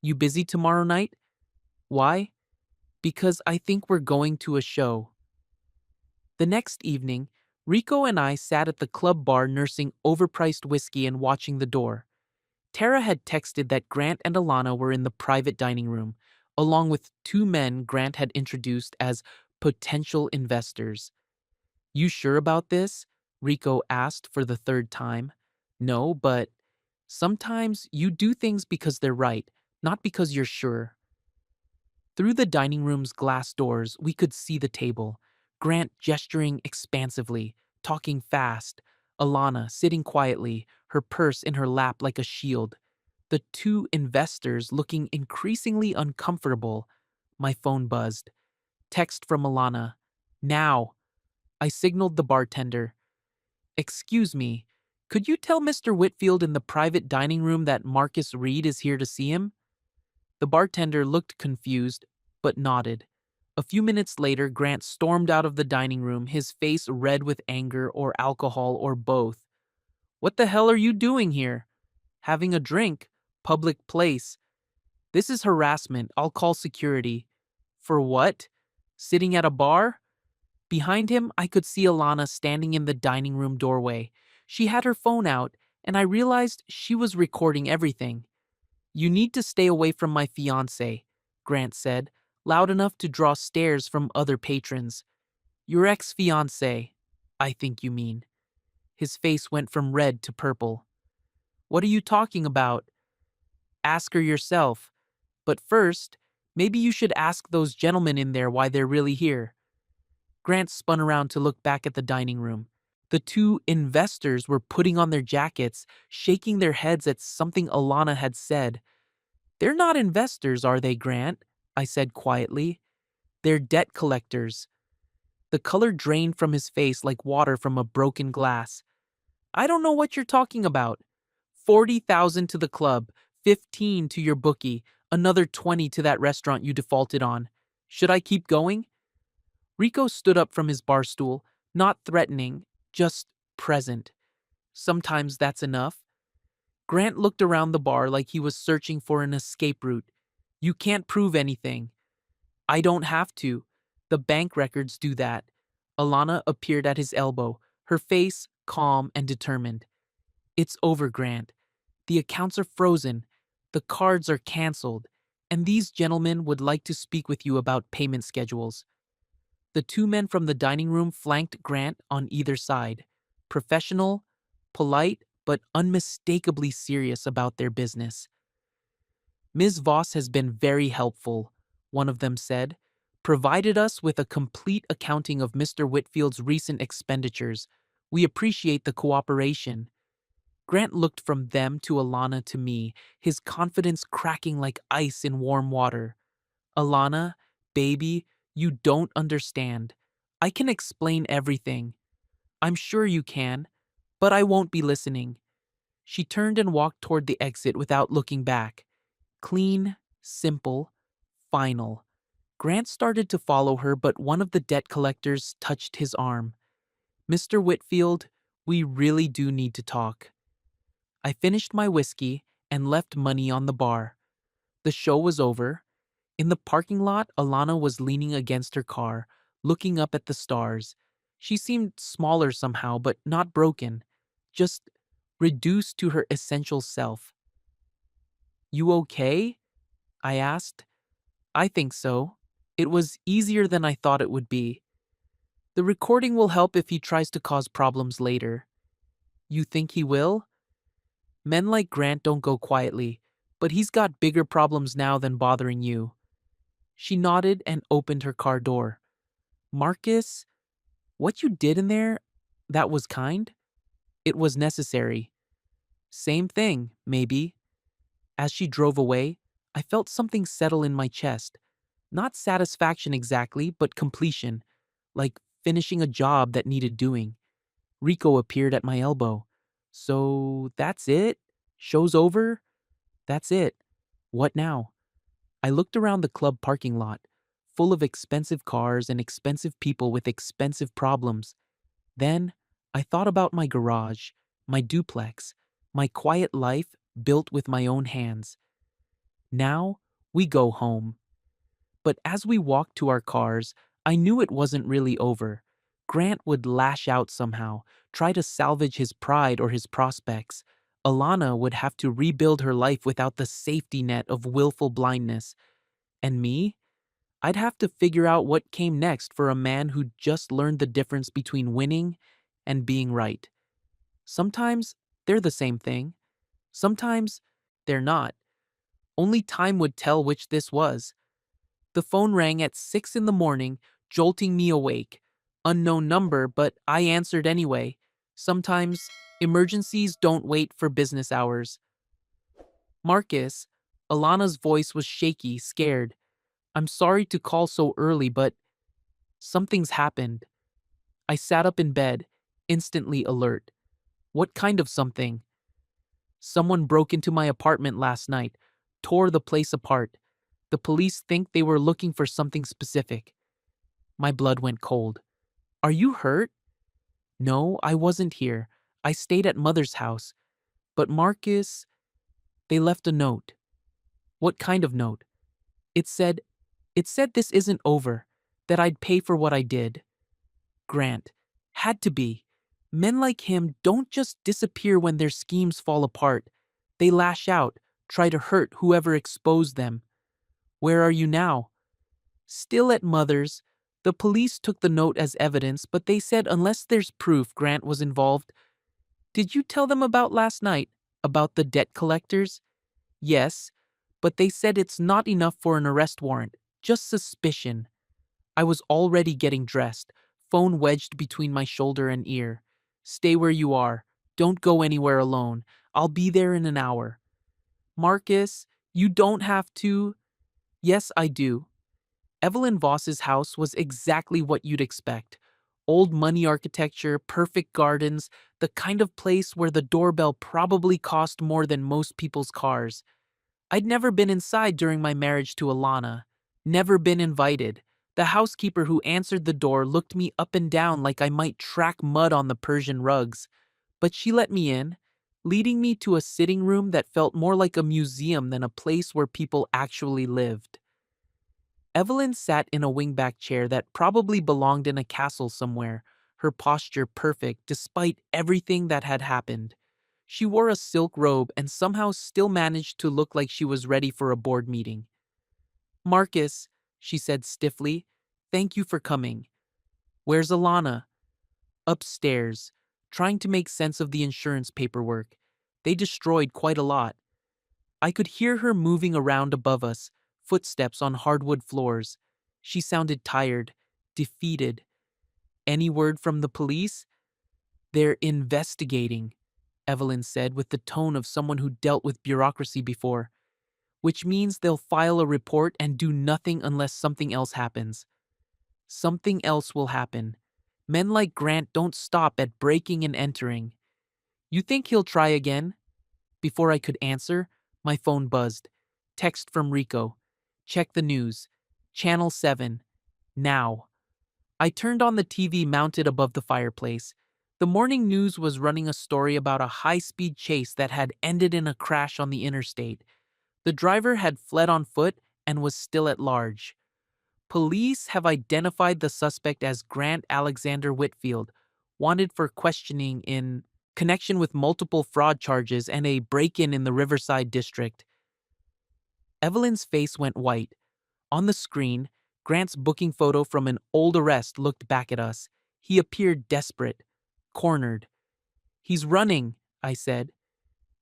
You busy tomorrow night? Why? Because I think we're going to a show. The next evening, Rico and I sat at the club bar nursing overpriced whiskey and watching the door. Tara had texted that Grant and Alana were in the private dining room, along with two men Grant had introduced as potential investors. You sure about this? Rico asked for the third time. No, but Sometimes you do things because they're right, not because you're sure. Through the dining room's glass doors, we could see the table. Grant gesturing expansively, talking fast. Alana sitting quietly, her purse in her lap like a shield. The two investors looking increasingly uncomfortable. My phone buzzed. Text from Alana. Now. I signaled the bartender. Excuse me, could you tell Mr. Whitfield in the private dining room that Marcus Reed is here to see him? The bartender looked confused, but nodded. A few minutes later, Grant stormed out of the dining room, his face red with anger or alcohol or both. What the hell are you doing here? Having a drink? Public place. This is harassment. I'll call security. For what? Sitting at a bar? Behind him, I could see Alana standing in the dining room doorway. She had her phone out, and I realized she was recording everything. You need to stay away from my fiancé, Grant said, loud enough to draw stares from other patrons. Your ex-fiancé, I think you mean. His face went from red to purple. What are you talking about? Ask her yourself. But first, maybe you should ask those gentlemen in there why they're really here. Grant spun around to look back at the dining room. The two investors were putting on their jackets, shaking their heads at something Alana had said. They're not investors, are they, Grant? I said quietly. They're debt collectors. The color drained from his face like water from a broken glass. I don't know what you're talking about. 40,000 to the club, 15 to your bookie, another 20 to that restaurant you defaulted on. Should I keep going? Rico stood up from his bar stool, not threatening, just present. Sometimes that's enough. Grant looked around the bar like he was searching for an escape route. You can't prove anything. I don't have to. The bank records do that. Alana appeared at his elbow, her face calm and determined. It's over, Grant. The accounts are frozen. The cards are canceled. And these gentlemen would like to speak with you about payment schedules. The two men from the dining room flanked Grant on either side. Professional, polite, but unmistakably serious about their business. Ms. Voss has been very helpful, one of them said. Provided us with a complete accounting of Mr. Whitfield's recent expenditures. We appreciate the cooperation. Grant looked from them to Alana to me, his confidence cracking like ice in warm water. Alana, baby, you don't understand. I can explain everything. I'm sure you can, but I won't be listening. She turned and walked toward the exit without looking back. Clean, simple, final. Grant started to follow her, but one of the debt collectors touched his arm. Mr. Whitfield, we really do need to talk. I finished my whiskey and left money on the bar. The show was over. In the parking lot, Alana was leaning against her car, looking up at the stars. She seemed smaller somehow, but not broken, just reduced to her essential self. You okay? I asked. I think so. It was easier than I thought it would be. The recording will help if he tries to cause problems later. You think he will? Men like Grant don't go quietly, but he's got bigger problems now than bothering you. She nodded and opened her car door. Marcus, what you did in there, that was kind? It was necessary. Same thing, maybe. As she drove away, I felt something settle in my chest. Not satisfaction exactly, but completion, like finishing a job that needed doing. Rico appeared at my elbow. So that's it? Show's over? That's it. What now? I looked around the club parking lot, full of expensive cars and expensive people with expensive problems. Then I thought about my garage, my duplex, my quiet life built with my own hands. Now we go home. But as we walked to our cars, I knew it wasn't really over. Grant would lash out somehow, try to salvage his pride or his prospects. Alana would have to rebuild her life without the safety net of willful blindness. And me? I'd have to figure out what came next for a man who just learned the difference between winning and being right. Sometimes they're the same thing. Sometimes they're not. Only time would tell which this was. The phone rang at 6 in the morning, jolting me awake. Unknown number, but I answered anyway. Sometimes emergencies don't wait for business hours. Marcus, Alana's voice was shaky, scared. I'm sorry to call so early, but something's happened. I sat up in bed, instantly alert. What kind of something? Someone broke into my apartment last night, tore the place apart. The police think they were looking for something specific. My blood went cold. Are you hurt? No, I wasn't here. I stayed at Mother's house. But Marcus, they left a note. What kind of note? It said, it said this isn't over, that I'd pay for what I did. Grant. Had to be. Men like him don't just disappear when their schemes fall apart. They lash out, try to hurt whoever exposed them. Where are you now? Still at Mother's. The police took the note as evidence, but they said unless there's proof Grant was involved. Did you tell them about last night? About the debt collectors? Yes, but they said it's not enough for an arrest warrant, just suspicion. I was already getting dressed, phone wedged between my shoulder and ear. Stay where you are. Don't go anywhere alone. I'll be there in an hour. Marcus, you don't have to. Yes, I do. Evelyn Voss's house was exactly what you'd expect. Old money architecture, perfect gardens, the kind of place where the doorbell probably cost more than most people's cars. I'd never been inside during my marriage to Alana. Never been invited. The housekeeper who answered the door looked me up and down like I might track mud on the Persian rugs. But she let me in, leading me to a sitting room that felt more like a museum than a place where people actually lived. Evelyn sat in a wingback chair that probably belonged in a castle somewhere, her posture perfect despite everything that had happened. She wore a silk robe and somehow still managed to look like she was ready for a board meeting. Marcus, she said stiffly, thank you for coming. Where's Alana? Upstairs, trying to make sense of the insurance paperwork. They destroyed quite a lot. I could hear her moving around above us, footsteps on hardwood floors. She sounded tired, defeated. Any word from the police? They're investigating, Evelyn said with the tone of someone who dealt with bureaucracy before, which means they'll file a report and do nothing unless something else happens. Something else will happen. Men like Grant don't stop at breaking and entering. You think he'll try again? Before I could answer, my phone buzzed. Text from Rico. Check the news. Channel 7. Now. I turned on the TV mounted above the fireplace. The morning news was running a story about a high-speed chase that had ended in a crash on the interstate. The driver had fled on foot and was still at large. Police have identified the suspect as Grant Alexander Whitfield, wanted for questioning in connection with multiple fraud charges and a break-in in the Riverside district. Evelyn's face went white. On the screen, Grant's booking photo from an old arrest looked back at us. He appeared desperate, cornered. He's running, I said.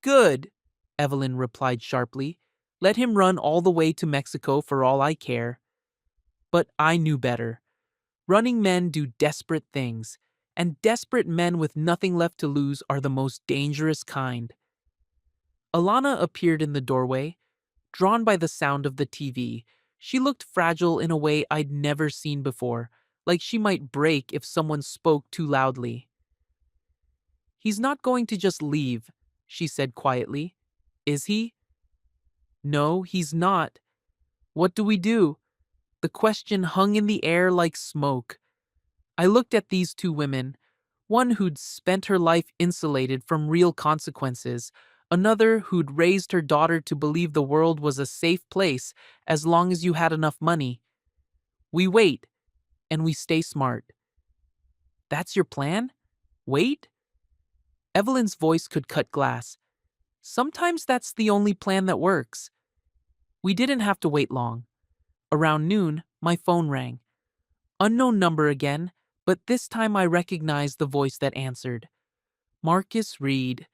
Good, Evelyn replied sharply. Let him run all the way to Mexico for all I care. But I knew better. Running men do desperate things, and desperate men with nothing left to lose are the most dangerous kind. Alana appeared in the doorway, drawn by the sound of the TV. She looked fragile in a way I'd never seen before, like she might break if someone spoke too loudly. He's not going to just leave, she said quietly. Is he? No, he's not. What do we do? The question hung in the air like smoke. I looked at these two women, one who'd spent her life insulated from real consequences, another who'd raised her daughter to believe the world was a safe place as long as you had enough money. We wait, and we stay smart. That's your plan? Wait? Evelyn's voice could cut glass. Sometimes that's the only plan that works. We didn't have to wait long. Around noon, my phone rang. Unknown number again, but this time I recognized the voice that answered. Marcus Reed.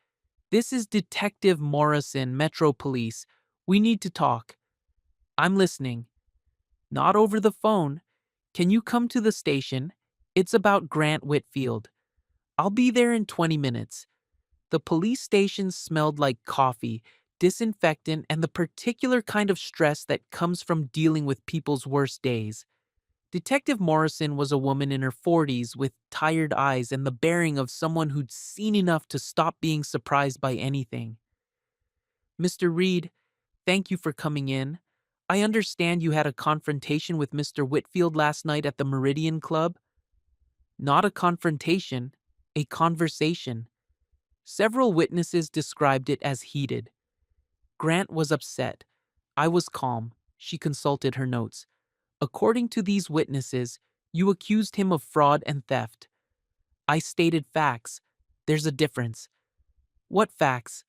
This is Detective Morrison, Metro Police. We need to talk. I'm listening. Not over the phone. Can you come to the station? It's about Grant Whitfield. I'll be there in 20 minutes. The police station smelled like coffee, disinfectant, and the particular kind of stress that comes from dealing with people's worst days. Detective Morrison was a woman in her 40s with tired eyes and the bearing of someone who'd seen enough to stop being surprised by anything. Mr. Reed, thank you for coming in. I understand you had a confrontation with Mr. Whitfield last night at the Meridian Club. Not a confrontation, a conversation. Several witnesses described it as heated. Grant was upset. I was calm. She consulted her notes. According to these witnesses, you accused him of fraud and theft. I stated facts. There's a difference. What facts?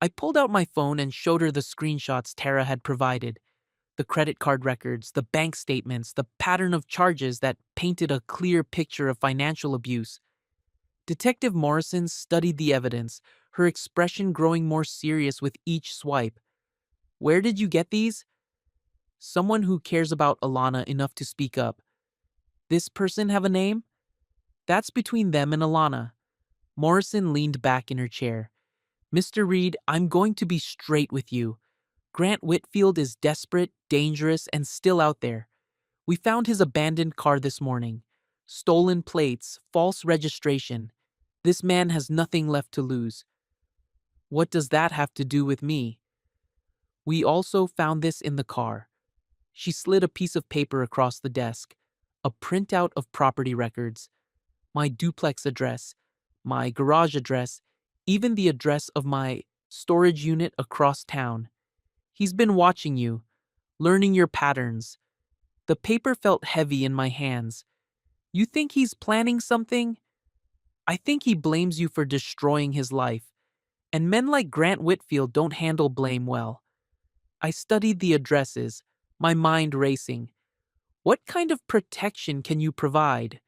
I pulled out my phone and showed her the screenshots Tara had provided. The credit card records, the bank statements, the pattern of charges that painted a clear picture of financial abuse. Detective Morrison studied the evidence, her expression growing more serious with each swipe. Where did you get these? Someone who cares about Alana enough to speak up. This person have a name? That's between them and Alana. Morrison leaned back in her chair. Mr. Reed, I'm going to be straight with you. Grant Whitfield is desperate, dangerous, and still out there. We found his abandoned car this morning. Stolen plates, false registration. This man has nothing left to lose. What does that have to do with me? We also found this in the car. She slid a piece of paper across the desk. A printout of property records. My duplex address, my garage address, even the address of my storage unit across town. He's been watching you, learning your patterns. The paper felt heavy in my hands. You think he's planning something? I think he blames you for destroying his life. And men like Grant Whitfield don't handle blame well. I studied the addresses, my mind racing. What kind of protection can you provide?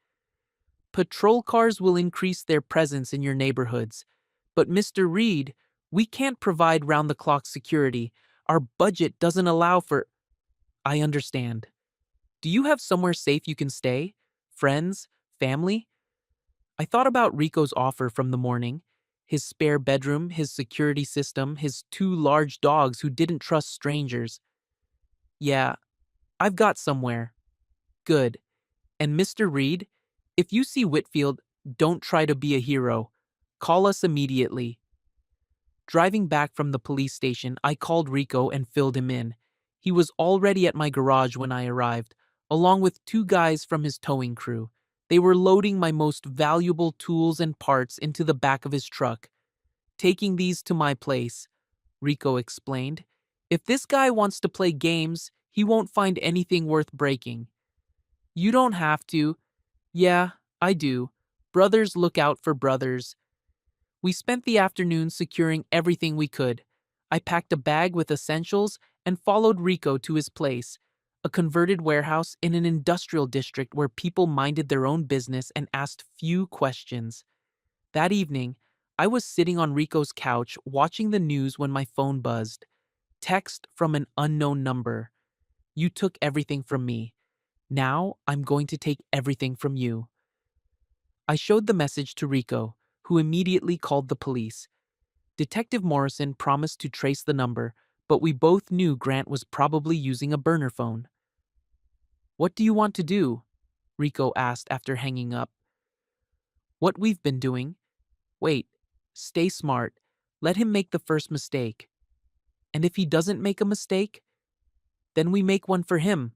Patrol cars will increase their presence in your neighborhoods. But Mr. Reed, we can't provide round-the-clock security. Our budget doesn't allow for... I understand. Do you have somewhere safe you can stay? Friends? Family? I thought about Rico's offer from the morning. His spare bedroom, his security system, his two large dogs who didn't trust strangers. Yeah, I've got somewhere. Good. And Mr. Reed, if you see Whitfield, don't try to be a hero. Call us immediately. Driving back from the police station, I called Rico and filled him in. He was already at my garage when I arrived, along with two guys from his towing crew. They were loading my most valuable tools and parts into the back of his truck. Taking these to my place, Rico explained. If this guy wants to play games, he won't find anything worth breaking. You don't have to. Yeah, I do. Brothers look out for brothers. We spent the afternoon securing everything we could. I packed a bag with essentials and followed Rico to his place, a converted warehouse in an industrial district where people minded their own business and asked few questions. That evening, I was sitting on Rico's couch watching the news when my phone buzzed. Text from an unknown number. You took everything from me. Now I'm going to take everything from you. I showed the message to Rico, who immediately called the police. Detective Morrison promised to trace the number, but we both knew Grant was probably using a burner phone. What do you want to do? Rico asked after hanging up. What we've been doing. Wait, stay smart. Let him make the first mistake. And if he doesn't make a mistake, then we make one for him.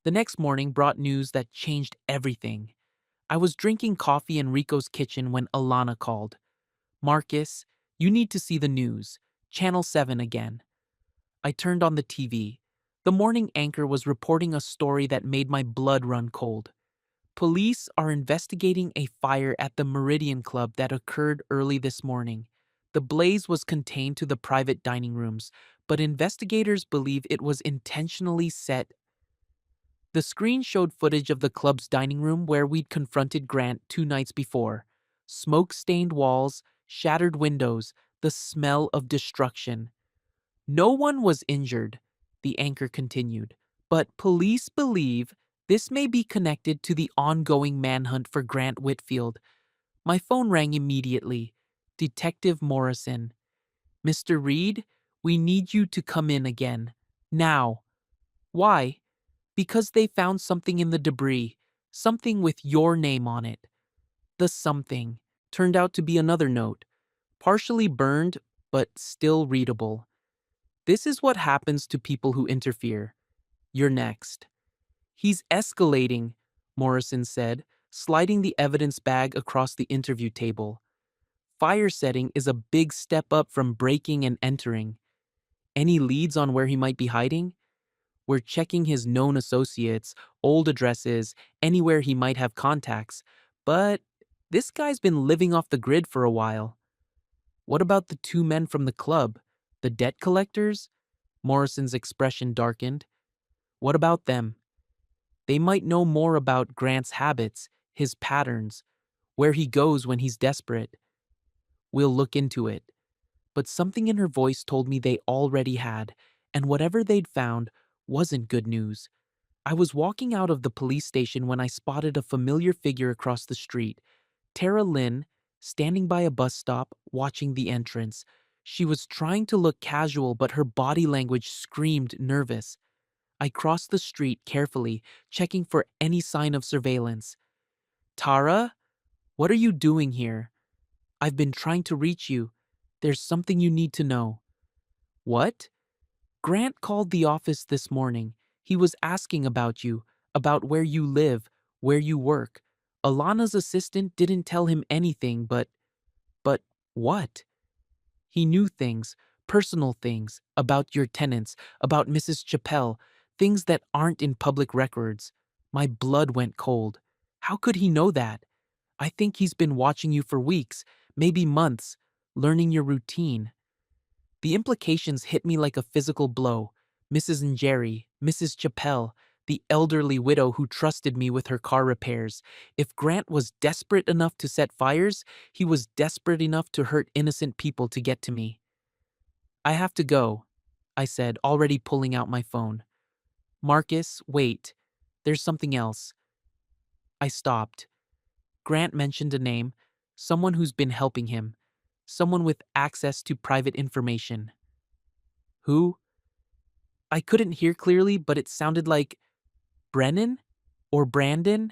The next morning brought news that changed everything. I was drinking coffee in Rico's kitchen when Alana called. Marcus, you need to see the news. Channel 7 again. I turned on the TV. The morning anchor was reporting a story that made my blood run cold. Police are investigating a fire at the Meridian Club that occurred early this morning. The blaze was contained to the private dining rooms, but investigators believe it was intentionally set. The screen showed footage of the club's dining room where we'd confronted Grant 2 nights before. Smoke-stained walls, shattered windows, the smell of destruction. No one was injured, the anchor continued, but police believe this may be connected to the ongoing manhunt for Grant Whitfield. My phone rang immediately. Detective Morrison. Mr. Reed, we need you to come in again. Now. Why? Because they found something in the debris, something with your name on it. The something turned out to be another note, partially burned, but still readable. This is what happens to people who interfere. You're next. He's escalating, Morrison said, sliding the evidence bag across the interview table. Fire setting is a big step up from breaking and entering. Any leads on where he might be hiding? We're checking his known associates, old addresses, anywhere he might have contacts. But this guy's been living off the grid for a while. What about the two men from the club? The debt collectors? Morrison's expression darkened. What about them? They might know more about Grant's habits, his patterns, where he goes when he's desperate. We'll look into it. But something in her voice told me they already had, and whatever they'd found wasn't good news. I was walking out of the police station when I spotted a familiar figure across the street. Tara Lynn, standing by a bus stop, watching the entrance. She was trying to look casual, but her body language screamed nervous. I crossed the street carefully, checking for any sign of surveillance. Tara, what are you doing here? I've been trying to reach you. There's something you need to know. What? Grant called the office this morning. He was asking about you, about where you live, where you work. Alana's assistant didn't tell him anything, but what? He knew things, personal things, about your tenants, about Mrs. Chappelle, things that aren't in public records. My blood went cold. How could he know that? I think he's been watching you for weeks, maybe months, learning your routine. The implications hit me like a physical blow. Mrs. Njeri, Mrs. Chappelle, the elderly widow who trusted me with her car repairs. If Grant was desperate enough to set fires, he was desperate enough to hurt innocent people to get to me. I have to go, I said, already pulling out my phone. Marcus, wait. There's something else. I stopped. Grant mentioned a name, someone who's been helping him, someone with access to private information. Who? I couldn't hear clearly, but it sounded like Brennan or Brandon?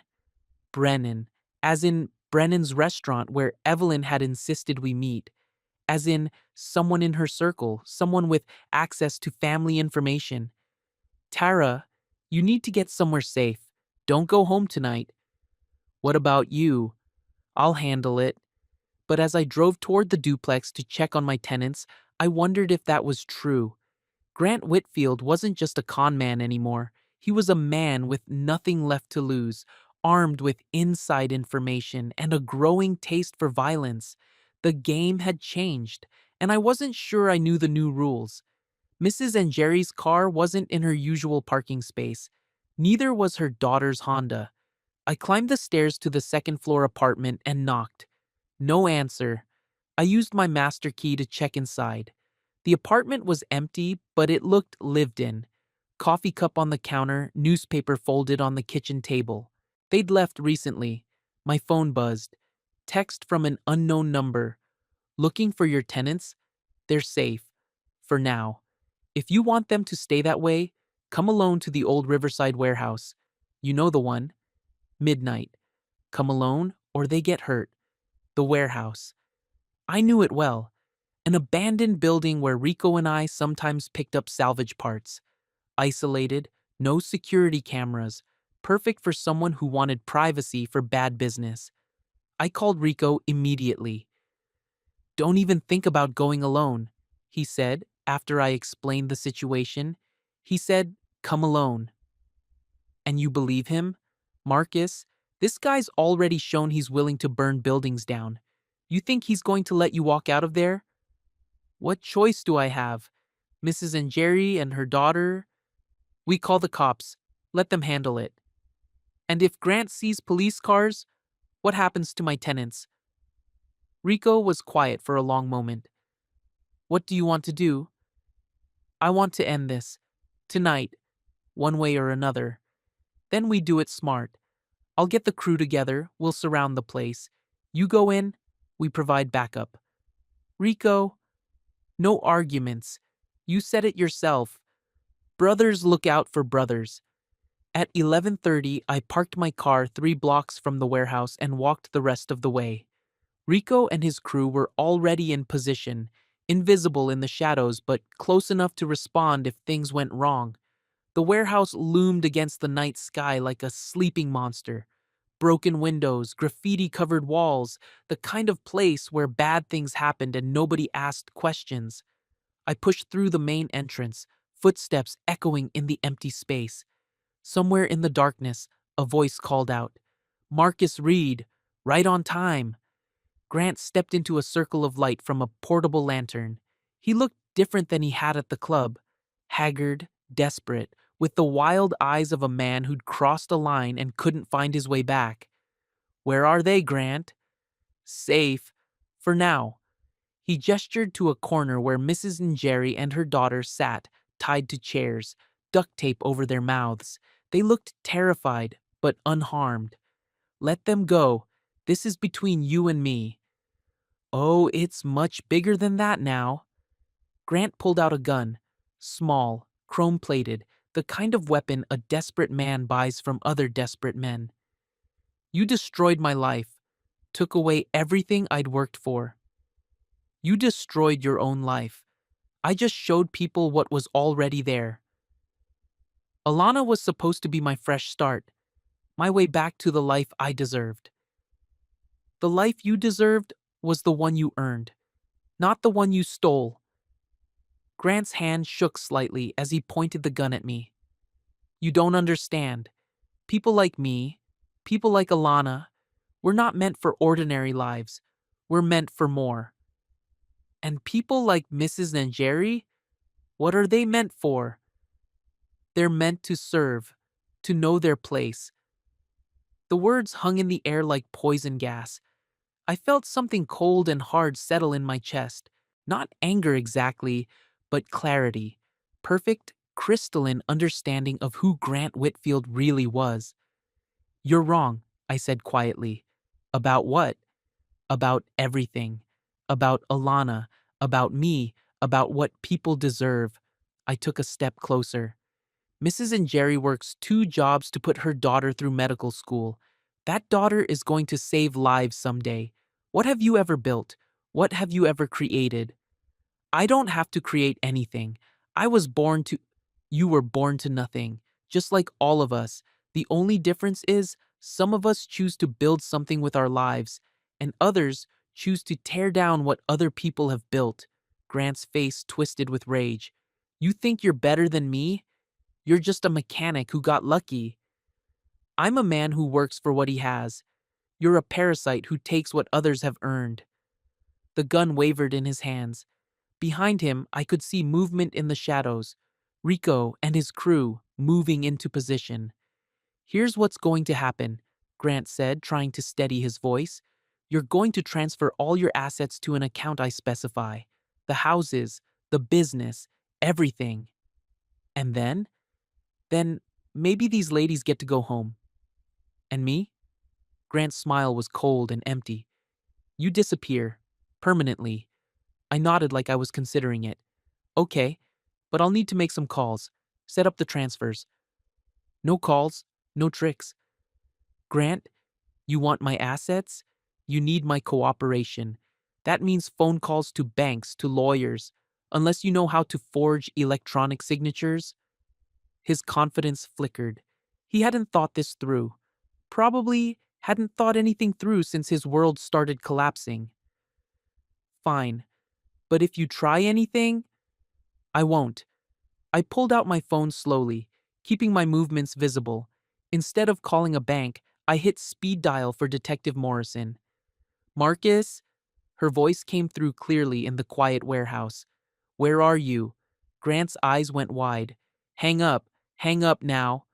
Brennan, as in Brennan's restaurant where Evelyn had insisted we meet, as in someone in her circle, someone with access to family information. Tara, you need to get somewhere safe. Don't go home tonight. What about you? I'll handle it. But as I drove toward the duplex to check on my tenants, I wondered if that was true. Grant Whitfield wasn't just a con man anymore. He was a man with nothing left to lose, armed with inside information and a growing taste for violence. The game had changed, and I wasn't sure I knew the new rules. Mrs. Njeri's car wasn't in her usual parking space. Neither was her daughter's Honda. I climbed the stairs to the second-floor apartment and knocked. No answer. I used my master key to check inside. The apartment was empty, but it looked lived in. Coffee cup on the counter, newspaper folded on the kitchen table. They'd left recently. My phone buzzed. Text from an unknown number. Looking for your tenants? They're safe. For now. If you want them to stay that way, come alone to the old Riverside warehouse. You know the one. Midnight. Come alone, or they get hurt. The warehouse. I knew it well. An abandoned building where Rico and I sometimes picked up salvage parts. Isolated, no security cameras, perfect for someone who wanted privacy for bad business. I called Rico immediately. Don't even think about going alone, he said after I explained the situation. He said, come alone. And you believe him? Marcus, this guy's already shown he's willing to burn buildings down. You think he's going to let you walk out of there? What choice do I have? Mrs. Njeri and her daughter? We call the cops. Let them handle it. And if Grant sees police cars, what happens to my tenants? Rico was quiet for a long moment. What do you want to do? I want to end this. Tonight, one way or another. Then we do it smart. I'll get the crew together, we'll surround the place. You go in, we provide backup. Rico, no arguments. You said it yourself. Brothers look out for brothers. At 11:30, I parked my car 3 blocks from the warehouse and walked the rest of the way. Rico and his crew were already in position, invisible in the shadows but close enough to respond if things went wrong. The warehouse loomed against the night sky like a sleeping monster. Broken windows, graffiti-covered walls, the kind of place where bad things happened and nobody asked questions. I pushed through the main entrance, footsteps echoing in the empty space. Somewhere in the darkness, a voice called out, "Marcus Reed, right on time." Grant stepped into a circle of light from a portable lantern. He looked different than he had at the club. Haggard, desperate, with the wild eyes of a man who'd crossed a line and couldn't find his way back. "Where are they, Grant?" "Safe. For now." He gestured to a corner where Mrs. Njeri and her daughter sat, tied to chairs, duct tape over their mouths. They looked terrified, but unharmed. "Let them go. This is between you and me." "Oh, it's much bigger than that now." Grant pulled out a gun. Small, chrome-plated, the kind of weapon a desperate man buys from other desperate men. "You destroyed my life, took away everything I'd worked for." "You destroyed your own life. I just showed people what was already there." Alana was supposed to be my fresh start, my way back to the life I deserved. "The life you deserved was the one you earned, not the one you stole." Grant's hand shook slightly as he pointed the gun at me. "You don't understand. People like me, people like Alana, we're not meant for ordinary lives. We're meant for more." "And people like Mrs. Njeri? What are they meant for?" "They're meant to serve, to know their place." The words hung in the air like poison gas. I felt something cold and hard settle in my chest. Not anger exactly, but clarity. Perfect, crystalline understanding of who Grant Whitfield really was. "You're wrong," I said quietly. "About what?" "About everything. About Alana, about me, about what people deserve." I took a step closer. "Mrs. Njeri works 2 jobs to put her daughter through medical school. That daughter is going to save lives someday. What have you ever built? What have you ever created?" "I don't have to create anything. I was born to—" "You were born to nothing, just like all of us. The only difference is some of us choose to build something with our lives, and others choose to tear down what other people have built." Grant's face twisted with rage. "You think you're better than me? You're just a mechanic who got lucky. I'm a man who works for what he has. You're a parasite who takes what others have earned." The gun wavered in his hands. Behind him, I could see movement in the shadows. Rico and his crew moving into position. "Here's what's going to happen," Grant said, trying to steady his voice. "You're going to transfer all your assets to an account I specify. The houses, the business, everything. And then maybe these ladies get to go home. And me?" Grant's smile was cold and empty. "You disappear. Permanently." I nodded like I was considering it. "Okay, but I'll need to make some calls. Set up the transfers." "No calls, no tricks." "Grant, you want my assets? You need my cooperation. That means phone calls to banks, to lawyers. Unless you know how to forge electronic signatures." His confidence flickered. He hadn't thought this through. Probably hadn't thought anything through since his world started collapsing. "Fine, but if you try anything—" "I won't." I pulled out my phone slowly, keeping my movements visible. Instead of calling a bank, I hit speed dial for Detective Morrison. "Marcus?" Her voice came through clearly in the quiet warehouse. "Where are you?" Grant's eyes went wide. Hang up now."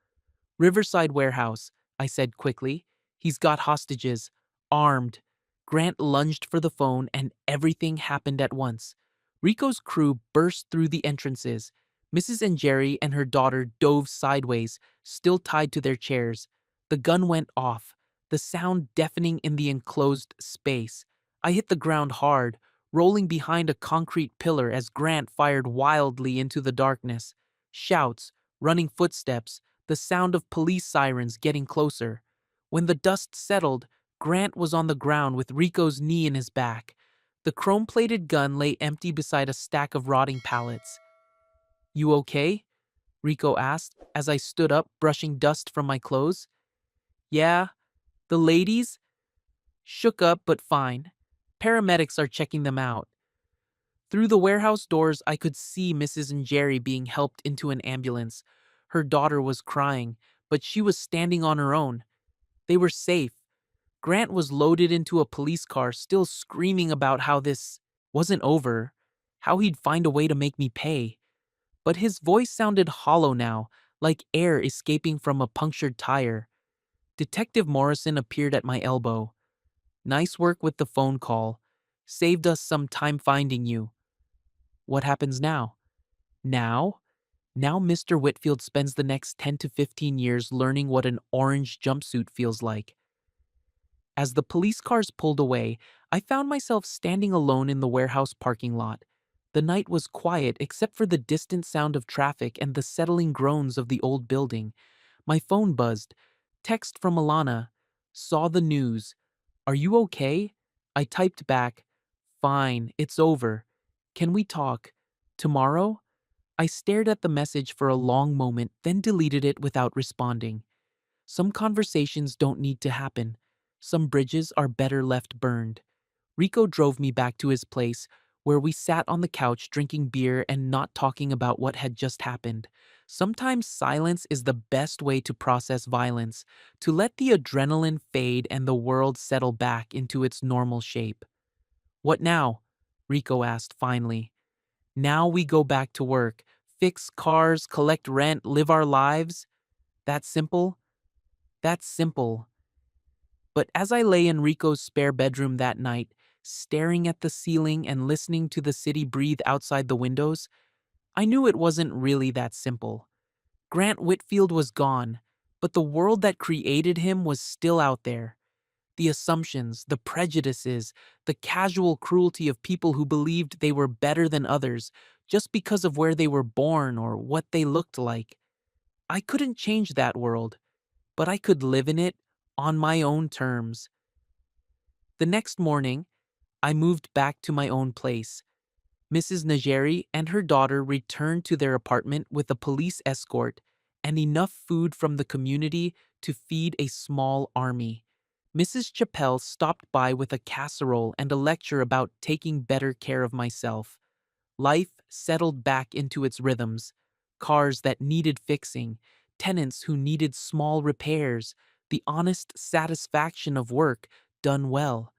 "Riverside Warehouse," I said quickly. "He's got hostages. Armed." Grant lunged for the phone and everything happened at once. Rico's crew burst through the entrances. Mrs. and Jerry and her daughter dove sideways, still tied to their chairs. The gun went off, the sound deafening in the enclosed space. I hit the ground hard, rolling behind a concrete pillar as Grant fired wildly into the darkness. Shouts, running footsteps, the sound of police sirens getting closer. When the dust settled, Grant was on the ground with Rico's knee in his back. The chrome-plated gun lay empty beside a stack of rotting pallets. "You okay?" Rico asked as I stood up, brushing dust from my clothes. "Yeah, the ladies?" "Shook up, but fine. Paramedics are checking them out." Through the warehouse doors, I could see Mrs. and Jerry being helped into an ambulance. Her daughter was crying, but she was standing on her own. They were safe. Grant was loaded into a police car, still screaming about how this wasn't over, how he'd find a way to make me pay. But his voice sounded hollow now, like air escaping from a punctured tire. Detective Morrison appeared at my elbow. "Nice work with the phone call. Saved us some time finding you. What happens now?" "Now?" "Now Mr. Whitfield spends the next 10 to 15 years learning what an orange jumpsuit feels like." As the police cars pulled away, I found myself standing alone in the warehouse parking lot. The night was quiet except for the distant sound of traffic and the settling groans of the old building. My phone buzzed. Text from Alana. "Saw the news. Are you okay?" I typed back, "Fine, it's over. Can we talk tomorrow?" I stared at the message for a long moment, then deleted it without responding. Some conversations don't need to happen. Some bridges are better left burned. Rico drove me back to his place, where we sat on the couch drinking beer and not talking about what had just happened. Sometimes silence is the best way to process violence, to let the adrenaline fade and the world settle back into its normal shape. "What now?" Rico asked finally. "Now we go back to work, fix cars, collect rent, live our lives. That simple?" "That's simple." But as I lay in Rico's spare bedroom that night, staring at the ceiling and listening to the city breathe outside the windows, I knew it wasn't really that simple. Grant Whitfield was gone, but the world that created him was still out there. The assumptions, the prejudices, the casual cruelty of people who believed they were better than others just because of where they were born or what they looked like. I couldn't change that world, but I could live in it on my own terms. The next morning, I moved back to my own place. Mrs. Najeri and her daughter returned to their apartment with a police escort and enough food from the community to feed a small army. Mrs. Chappelle stopped by with a casserole and a lecture about taking better care of myself. Life settled back into its rhythms. Cars that needed fixing, tenants who needed small repairs, the honest satisfaction of work done well.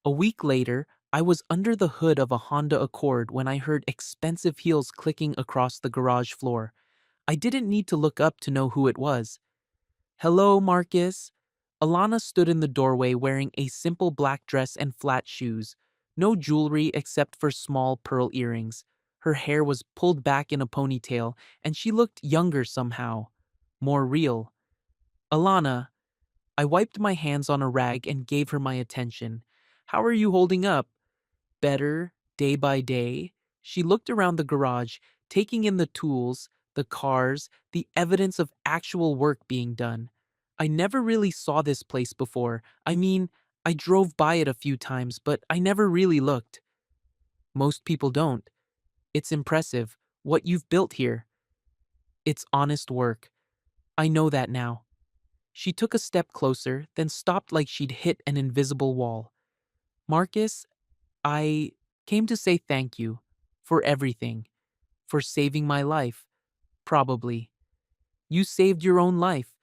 A week later, I was under the hood of a Honda Accord when I heard expensive heels clicking across the garage floor. I didn't need to look up to know who it was. "Hello, Marcus." Alana stood in the doorway wearing a simple black dress and flat shoes. No jewelry except for small pearl earrings. Her hair was pulled back in a ponytail, and she looked younger somehow. More real. "Alana." I wiped my hands on a rag and gave her my attention. "How are you holding up?" "Better, day by day." She looked around the garage, taking in the tools, the cars, the evidence of actual work being done. I never really saw this place before. I mean, I drove by it a few times, but I never really looked. Most people don't. It's impressive, what you've built here. It's honest work. I know that now. She took a step closer, then stopped like she'd hit an invisible wall. "Marcus, I came to say thank you for everything, for saving my life, probably. You saved your own life.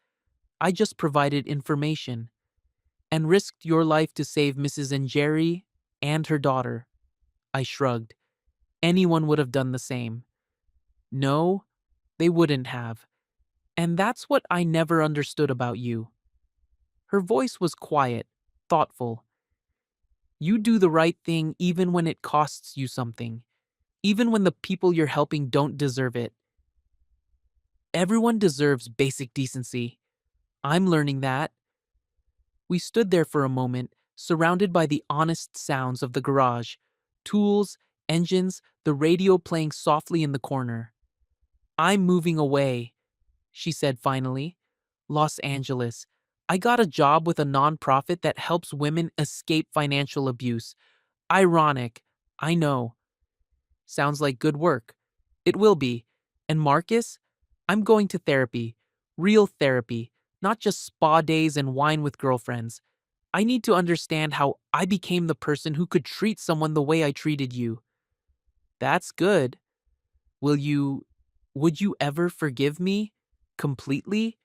I just provided information and risked your life to save Mrs. Njeri and her daughter." I shrugged. Anyone would have done the same. No, they wouldn't have. And that's what I never understood about you. Her voice was quiet, thoughtful. You do the right thing even when it costs you something, even when the people you're helping don't deserve it. Everyone deserves basic decency. I'm learning that. We stood there for a moment, surrounded by the honest sounds of the garage tools, engines, the radio playing softly in the corner. I'm moving away, she said finally. Los Angeles. I got a job with a nonprofit that helps women escape financial abuse. Ironic. I know. Sounds like good work. It will be. And Marcus? I'm going to therapy. Real therapy. Not just spa days and wine with girlfriends. I need to understand how I became the person who could treat someone the way I treated you. That's good. Will you. Would you ever forgive me? Completely?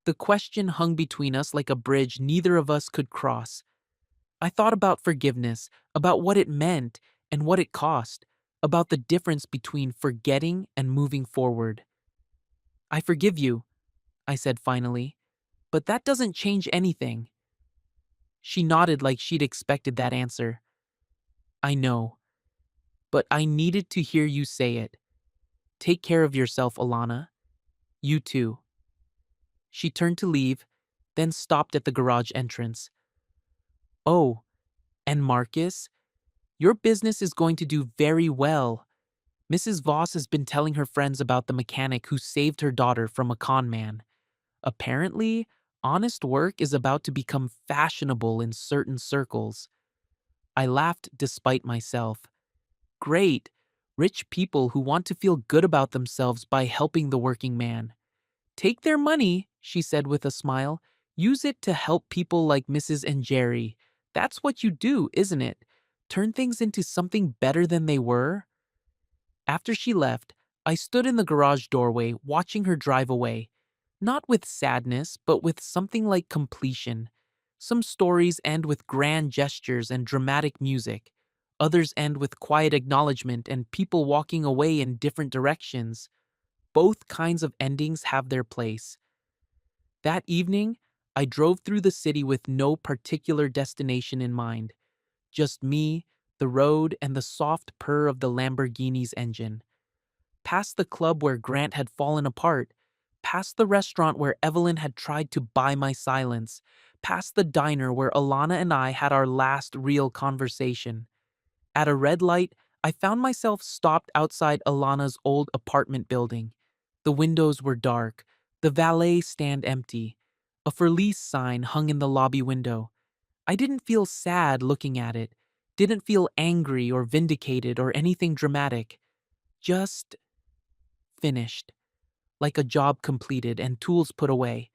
The question hung between us like a bridge neither of us could cross. I thought about forgiveness, about what it meant and what it cost, about the difference between forgetting and moving forward. I forgive you, I said finally, but that doesn't change anything. She nodded like she'd expected that answer. I know, but I needed to hear you say it. Take care of yourself, Alana. You too. She turned to leave, then stopped at the garage entrance. Oh, and Marcus, your business is going to do very well. Mrs. Voss has been telling her friends about the mechanic who saved her daughter from a con man. Apparently, honest work is about to become fashionable in certain circles. I laughed despite myself. Great. Rich people who want to feel good about themselves by helping the working man. Take their money, she said with a smile. Use it to help people like Mrs. and Jerry. That's what you do, isn't it? Turn things into something better than they were? After she left, I stood in the garage doorway watching her drive away. Not with sadness, but with something like completion. Some stories end with grand gestures and dramatic music. Others end with quiet acknowledgement and people walking away in different directions. Both kinds of endings have their place. That evening, I drove through the city with no particular destination in mind. Just me, the road, and the soft purr of the Lamborghini's engine. Past the club where Grant had fallen apart, past the restaurant where Evelyn had tried to buy my silence, past the diner where Alana and I had our last real conversation. At a red light, I found myself stopped outside Alana's old apartment building. The windows were dark, the valet stand empty. A for lease sign hung in the lobby window. I didn't feel sad looking at it, didn't feel angry or vindicated or anything dramatic. Just finished, like a job completed and tools put away.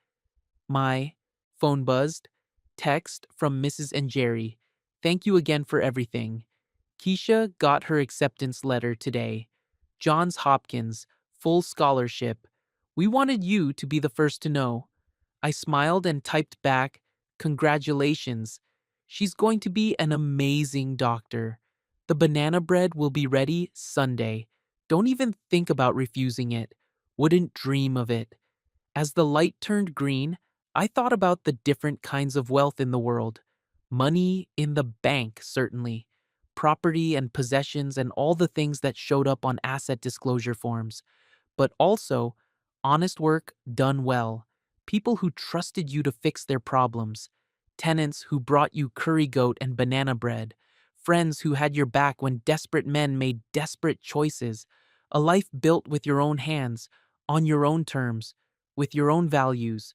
My phone buzzed. Text from Mrs. and Jerry. Thank you again for everything. Keisha got her acceptance letter today. Johns Hopkins, full scholarship. We wanted you to be the first to know. I smiled and typed back, congratulations. She's going to be an amazing doctor. The banana bread will be ready Sunday. Don't even think about refusing it. Wouldn't dream of it. As the light turned green, I thought about the different kinds of wealth in the world. Money in the bank, certainly. Property and possessions and all the things that showed up on asset disclosure forms. But also, honest work done well. People who trusted you to fix their problems. Tenants who brought you curry goat and banana bread. Friends who had your back when desperate men made desperate choices. A life built with your own hands, on your own terms, with your own values.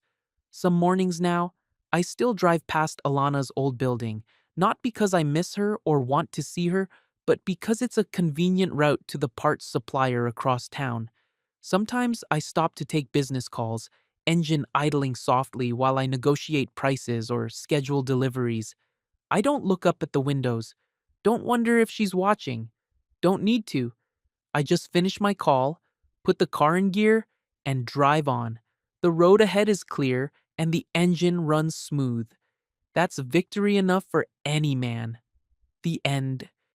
Some mornings now, I still drive past Alana's old building, not because I miss her or want to see her, but because it's a convenient route to the parts supplier across town. Sometimes I stop to take business calls, engine idling softly while I negotiate prices or schedule deliveries. I don't look up at the windows. Don't wonder if she's watching. Don't need to. I just finish my call, put the car in gear, and drive on. The road ahead is clear, and the engine runs smooth. That's victory enough for any man. The end.